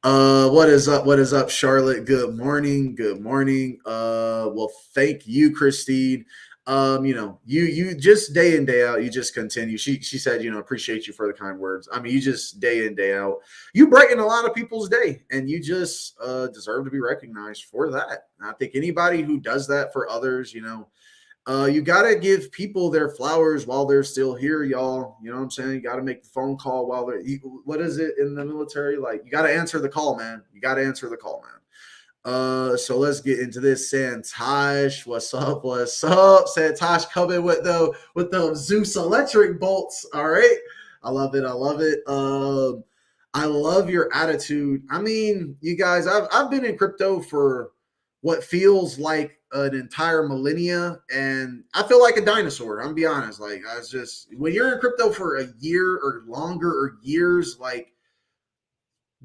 What is up? What is up, Charlotte? Good morning. Good morning. Well, thank you, Christine. You just day in, day out, you just continue. She said, appreciate you for the kind words. I mean, you just day in, day out, you brighten a lot of people's day, and you just deserve to be recognized for that. And I think anybody who does that for others, you got to give people their flowers while they're still here, y'all. You know what I'm saying? You got to make the phone call while they're, what is it in the military? Like, you got to answer the call, man. You got to answer the call, man. So let's get into this. Santosh, what's up? What's up? Santosh coming with the Zeus electric bolts. All right. I love it. I love it. I love your attitude. I mean, you guys, I've been in crypto for what feels like an entire millennia, and I feel like a dinosaur. I'm gonna be honest. Like, I was just, when you're in crypto for a year or longer or years, like,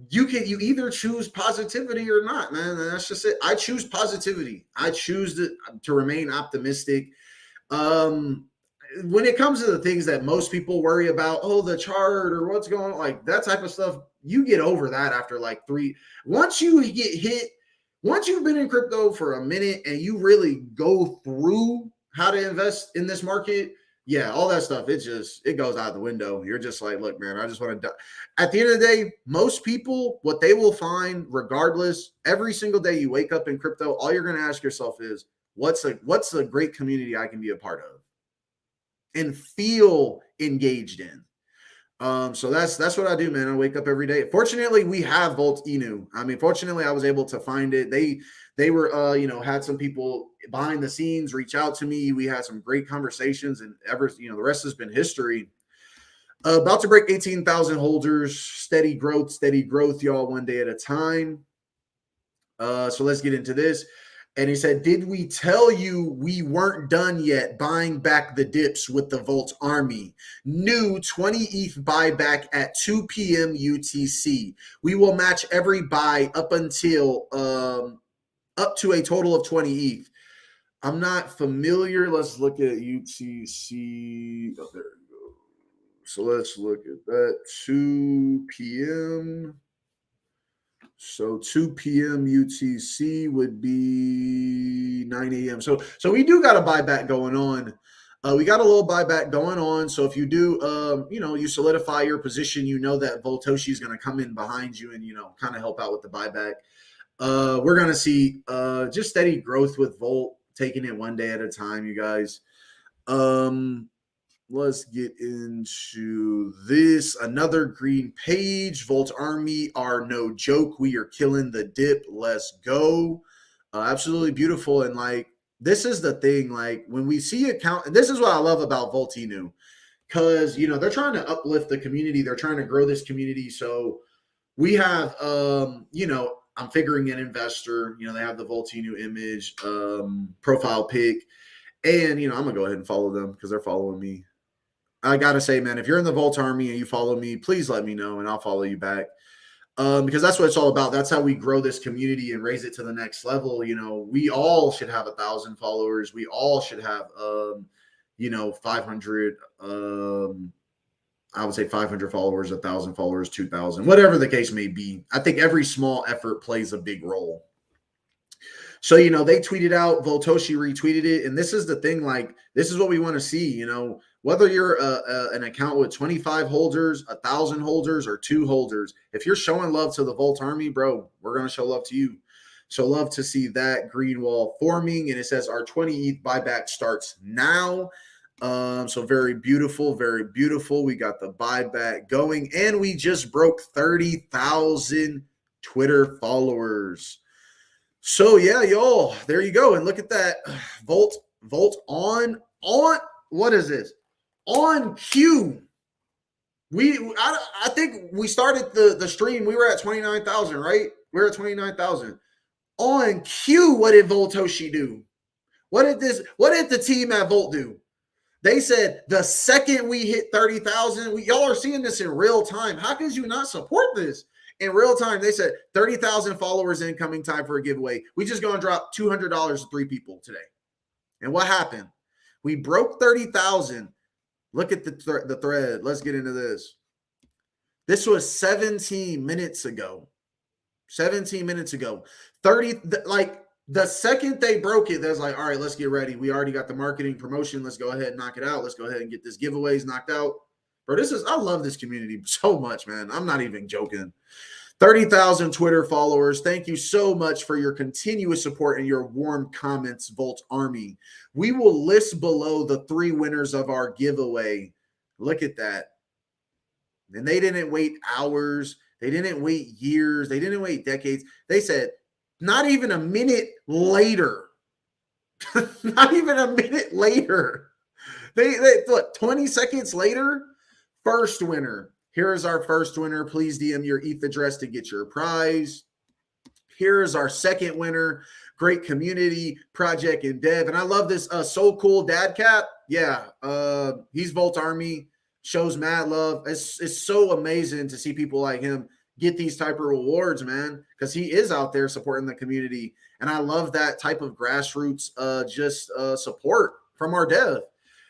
you either choose positivity or not, man. And that's just it. I choose positivity. I choose to remain optimistic. When it comes to the things that most people worry about, the chart or what's going on, like that type of stuff, you get over that after like once you get hit, once you've been in crypto for a minute and you really go through how to invest in this market, yeah, all that stuff, it goes out the window. You're just like, look, man, I just want to die. At the end of the day, most people, what they will find, regardless, every single day you wake up in crypto, all you're going to ask yourself is, what's a great community I can be a part of and feel engaged in? So that's what I do, man. I wake up every day. Fortunately, we have Volt Inu. I mean, fortunately, I was able to find it. They were, had some people behind the scenes reach out to me. We had some great conversations, and the rest has been history. About to break 18,000 holders. Steady growth, y'all, one day at a time. So let's get into this. And he said, did we tell you we weren't done yet buying back the dips with the Volt Army? New 20 ETH buyback at 2 p.m. UTC. We will match every buy up until up to a total of 20 ETH. I'm not familiar. Let's look at UTC. Oh, there we go. So let's look at that. 2 p.m. So 2 p.m. UTC would be 9 a.m. So we do got a buyback going on. We got a little buyback going on. So if you do, you solidify your position, that Voltoshi is going to come in behind you and, kind of help out with the buyback. We're going to see just steady growth with Volt, taking it one day at a time, you guys. Let's get into this. Another green page. Volt Army are no joke. We are killing the dip. Let's go. Absolutely beautiful. And like, this is the thing. Like, when we see account, and this is what I love about Volt Inu, because they're trying to uplift the community. They're trying to grow this community. So we have, I'm figuring an investor. They have the Volt Inu image, profile pic, and I'm gonna go ahead and follow them because they're following me. I gotta say, man, if you're in the Volt Army and you follow me, please let me know and I'll follow you back. Because that's what it's all about. That's how we grow this community and raise it to the next level. We all should have 1,000 followers. We all should have, 500. I would say 500 followers, 1,000 followers, 2,000, whatever the case may be. I think every small effort plays a big role. So, they tweeted out, Voltoshi retweeted it. And this is the thing, like, this is what we want to see, whether you're an account with 25 holders, 1,000 holders, or 2 holders, if you're showing love to the Volt Army, bro, we're going to show love to you. So love to see that green wall forming. And it says our 20 ETH buyback starts now. So very beautiful, very beautiful. We got the buyback going, and we just broke 30,000 Twitter followers. So yeah, y'all, there you go. And look at that. Volt on. what is this? On cue. I think we started the stream. We were at 29,000, right? We were at 29,000. On cue, what did Voltoshi do? What did the team at Volt do? They said the second we hit 30,000, y'all are seeing this in real time. How could you not support this? In real time, they said 30,000 followers incoming, time for a giveaway. We just going to drop $200 to 3 people today. And what happened? We broke 30,000. Look at the thread. Let's get into this. This was 17 minutes ago. 17 minutes ago. 30, like the second they broke it, there's like, all right, let's get ready. We already got the marketing promotion. Let's go ahead and knock it out. Let's go ahead and get this giveaways knocked out. Bro, I love this community so much, man. I'm not even joking. 30,000 Twitter followers. Thank you so much for your continuous support and your warm comments, Volt Army. We will list below the 3 winners of our giveaway. Look at that. And they didn't wait hours. They didn't wait years. They didn't wait decades. They said, not even a minute later. Not even a minute later. They what, 20 seconds later? First winner. Here is our first winner. Please DM your ETH address to get your prize. Here is our second winner. Great community, project, and dev. And I love this So Cool Dad Cat. Yeah, he's Volt Army. Shows mad love. It's so amazing to see people like him get these type of rewards, man, because he is out there supporting the community. And I love that type of grassroots support from our dev.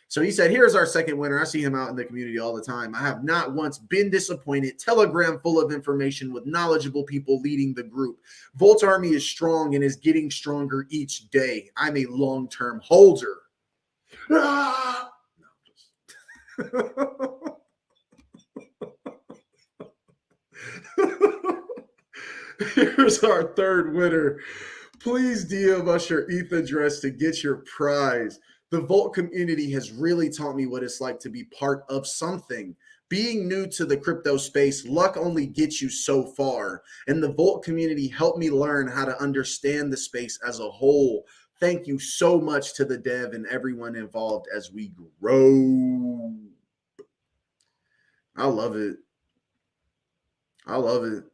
So he said, here's our second winner. I see him out in the community all the time. I have not once been disappointed. Telegram full of information with knowledgeable people leading the group. Volt Army is strong and is getting stronger each day. I'm a long-term holder. Ah! Here's our third winner. Please DM us your ETH address to get your prize. The Volt community has really taught me what it's like to be part of something. Being new to the crypto space, luck only gets you so far. And the Volt community helped me learn how to understand the space as a whole. Thank you so much to the dev and everyone involved as we grow. I love it. I love it.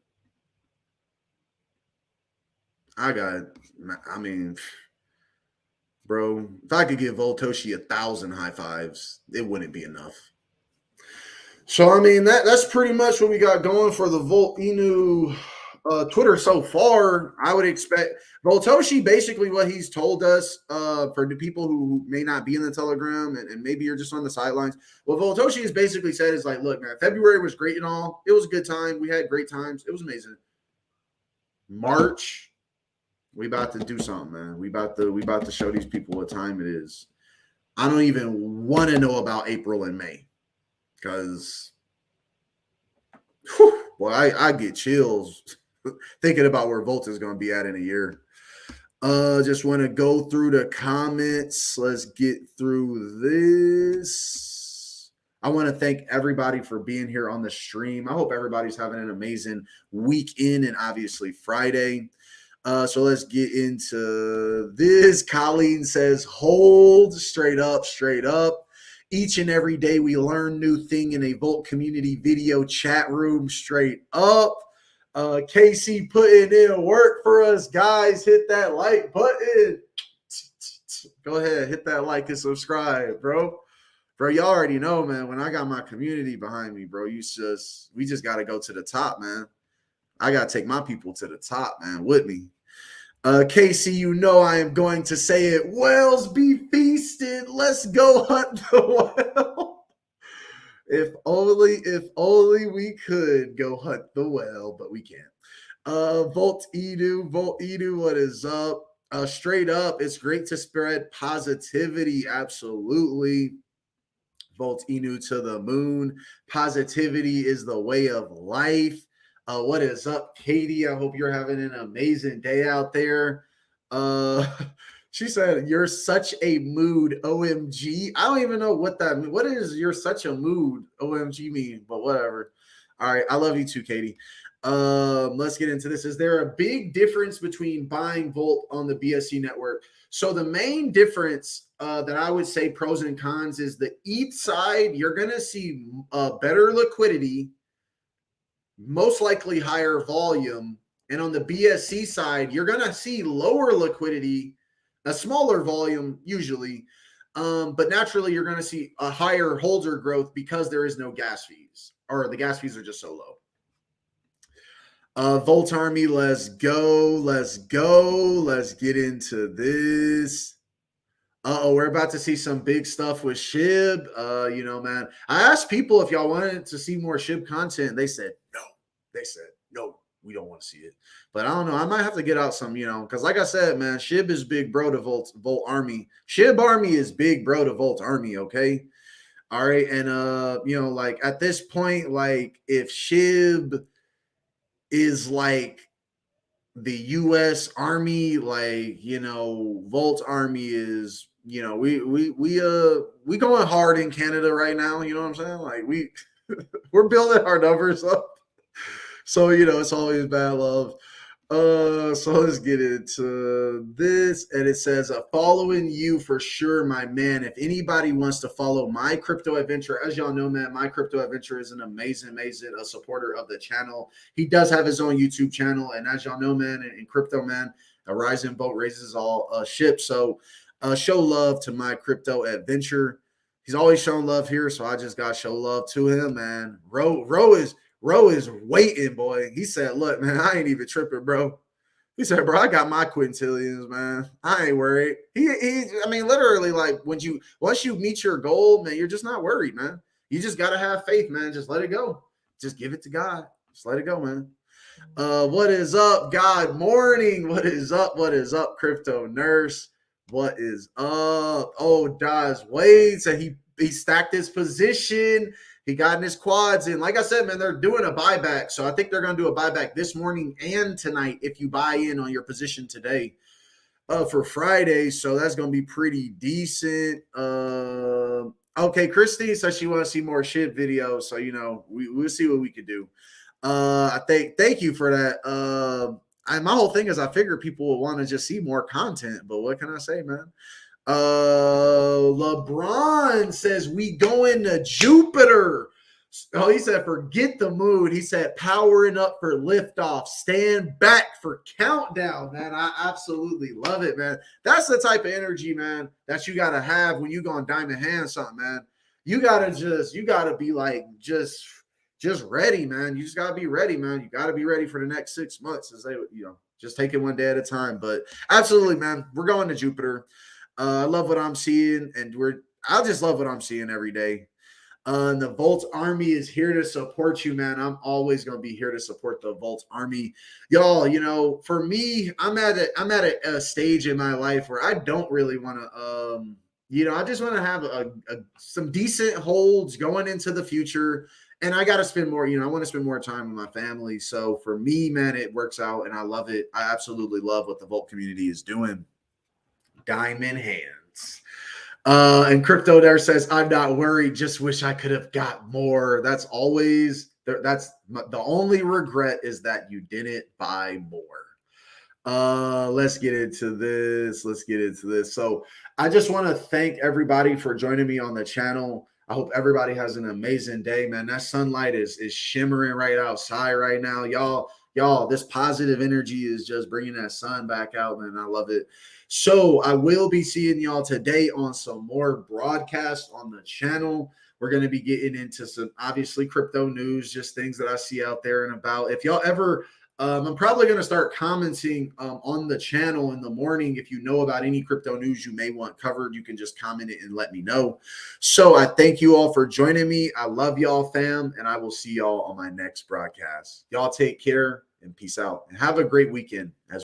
Bro, if I could give Voltoshi 1,000 high fives, it wouldn't be enough. So, I mean, that's pretty much what we got going for the Volt Inu Twitter so far. I would expect Voltoshi, basically what he's told us for the people who may not be in the Telegram and maybe you're just on the sidelines. What Voltoshi has basically said is like, look, man, February was great and all. It was a good time. We had great times. It was amazing. March, we about to do something, man. We about to show these people what time it is. I don't even want to know about April and May because, boy, I get chills thinking about where Volt is going to be at in a year. Just want to go through the comments. Let's get through this. I want to thank everybody for being here on the stream. I hope everybody's having an amazing weekend and obviously Friday. So let's get into this. Colleen says, hold straight up. Each and every day we learn new thing in a Volt community video chat room, straight up. Casey putting in work for us, guys. Hit that like button. Go ahead, hit that like and subscribe, bro. Bro, y'all already know, man, when I got my community behind me, bro, we just got to go to the top, man. I got to take my people to the top, man, with me. Casey, you know I am going to say it. Whales be feasted. Let's go hunt the whale. If only we could go hunt the whale, but we can't. Volt Edu, what is up? Straight up, it's great to spread positivity. Absolutely. Volt Inu to the moon. Positivity is the way of life. What is up, Katie? I hope you're having an amazing day out there. She said, you're such a mood, OMG. I don't even know what that means. What is you're such a mood, OMG mean? But whatever. All right. I love you too, Katie. Let's get into this. Is there a big difference between buying Volt on the BSC network? So the main difference that I would say pros and cons is the ETH side, you're going to see better liquidity, most likely higher volume. And on the BSC side, you're going to see lower liquidity, a smaller volume usually, but naturally you're going to see a higher holder growth because there is no gas fees, or the gas fees are just so low. Volt Army, let's go. Let's get into this. We're about to see some big stuff with Shib. Man, I asked people if y'all wanted to see more Shib content. They said no. No, we don't want to see it. But I don't know. I might have to get out some, because like I said, man, Shib is big bro to Volt Army. Shib Army is big bro to Volt Army, okay? All right. And like at this point, like if Shib is like the U.S. Army, like Volt Army is, we going hard in Canada right now. You know what I'm saying? Like we're building our numbers up, so it's always bad love. So let's get into this. And it says, following you for sure, my man. If anybody wants to follow my crypto adventure, as y'all know, man, my crypto adventure is an amazing supporter of the channel. He does have his own YouTube channel. And as y'all know, man, in crypto, man, a rising boat raises all ships. So show love to my crypto adventure. He's always shown love here. So I just got to show love to him, man. Ro is waiting, boy. He said, look, man, I ain't even tripping, bro. He said, bro, I got my quintillions, man. I ain't worried. Literally, like once you meet your goal, man, you're just not worried, man. You just got to have faith, man. Just let it go. Just give it to God. Just let it go, man. What is up, God morning? What is up? What is up, crypto nurse? What is up? Oh, Daz Wade said he stacked his position. He got in his quads. And like I said, man, they're doing a buyback. So I think they're going to do a buyback this morning and tonight if you buy in on your position today for Friday. So that's going to be pretty decent. Okay, Christy says she wants to see more shit videos. So, we'll see what we can do. Thank you for that. My whole thing is I figured people will want to just see more content. But what can I say, man? LeBron says we going to Jupiter. Oh, he said forget the mood. He said powering up for liftoff. Stand back for countdown, man. I absolutely love it, man. That's the type of energy, man, that you gotta have when you go on Diamond Hand something, man. You gotta be like just ready, man. You just gotta be ready, man. You gotta be ready for the next 6 months, as they, just take it one day at a time. But absolutely, man, we're going to Jupiter. I love what I'm seeing, and I just love what I'm seeing every day. The Volt Army is here to support you, man. I'm always going to be here to support the Volt Army. Y'all, for me, I'm at a stage in my life where I don't really want to, I just want to have some decent holds going into the future. And I got to spend more, I want to spend more time with my family. So for me, man, it works out and I love it. I absolutely love what the Volt community is doing. Diamond Hands. And Crypto there says, I'm not worried, just wish I could have got more. That's the only regret is that you didn't buy more. Let's get into this. So I just want to thank everybody for joining me on the channel. I hope everybody has an amazing day, man. That sunlight is shimmering right outside right now. Y'all, this positive energy is just bringing that sun back out, man. I love it. So I will be seeing y'all today on some more broadcasts on the channel. We're going to be getting into some, obviously, crypto news, just things that I see out there and about. If y'all ever, I'm probably going to start commenting on the channel in the morning. If you know about any crypto news you may want covered, you can just comment it and let me know. So I thank you all for joining me. I love y'all, fam, and I will see y'all on my next broadcast. Y'all take care and peace out. And have a great weekend.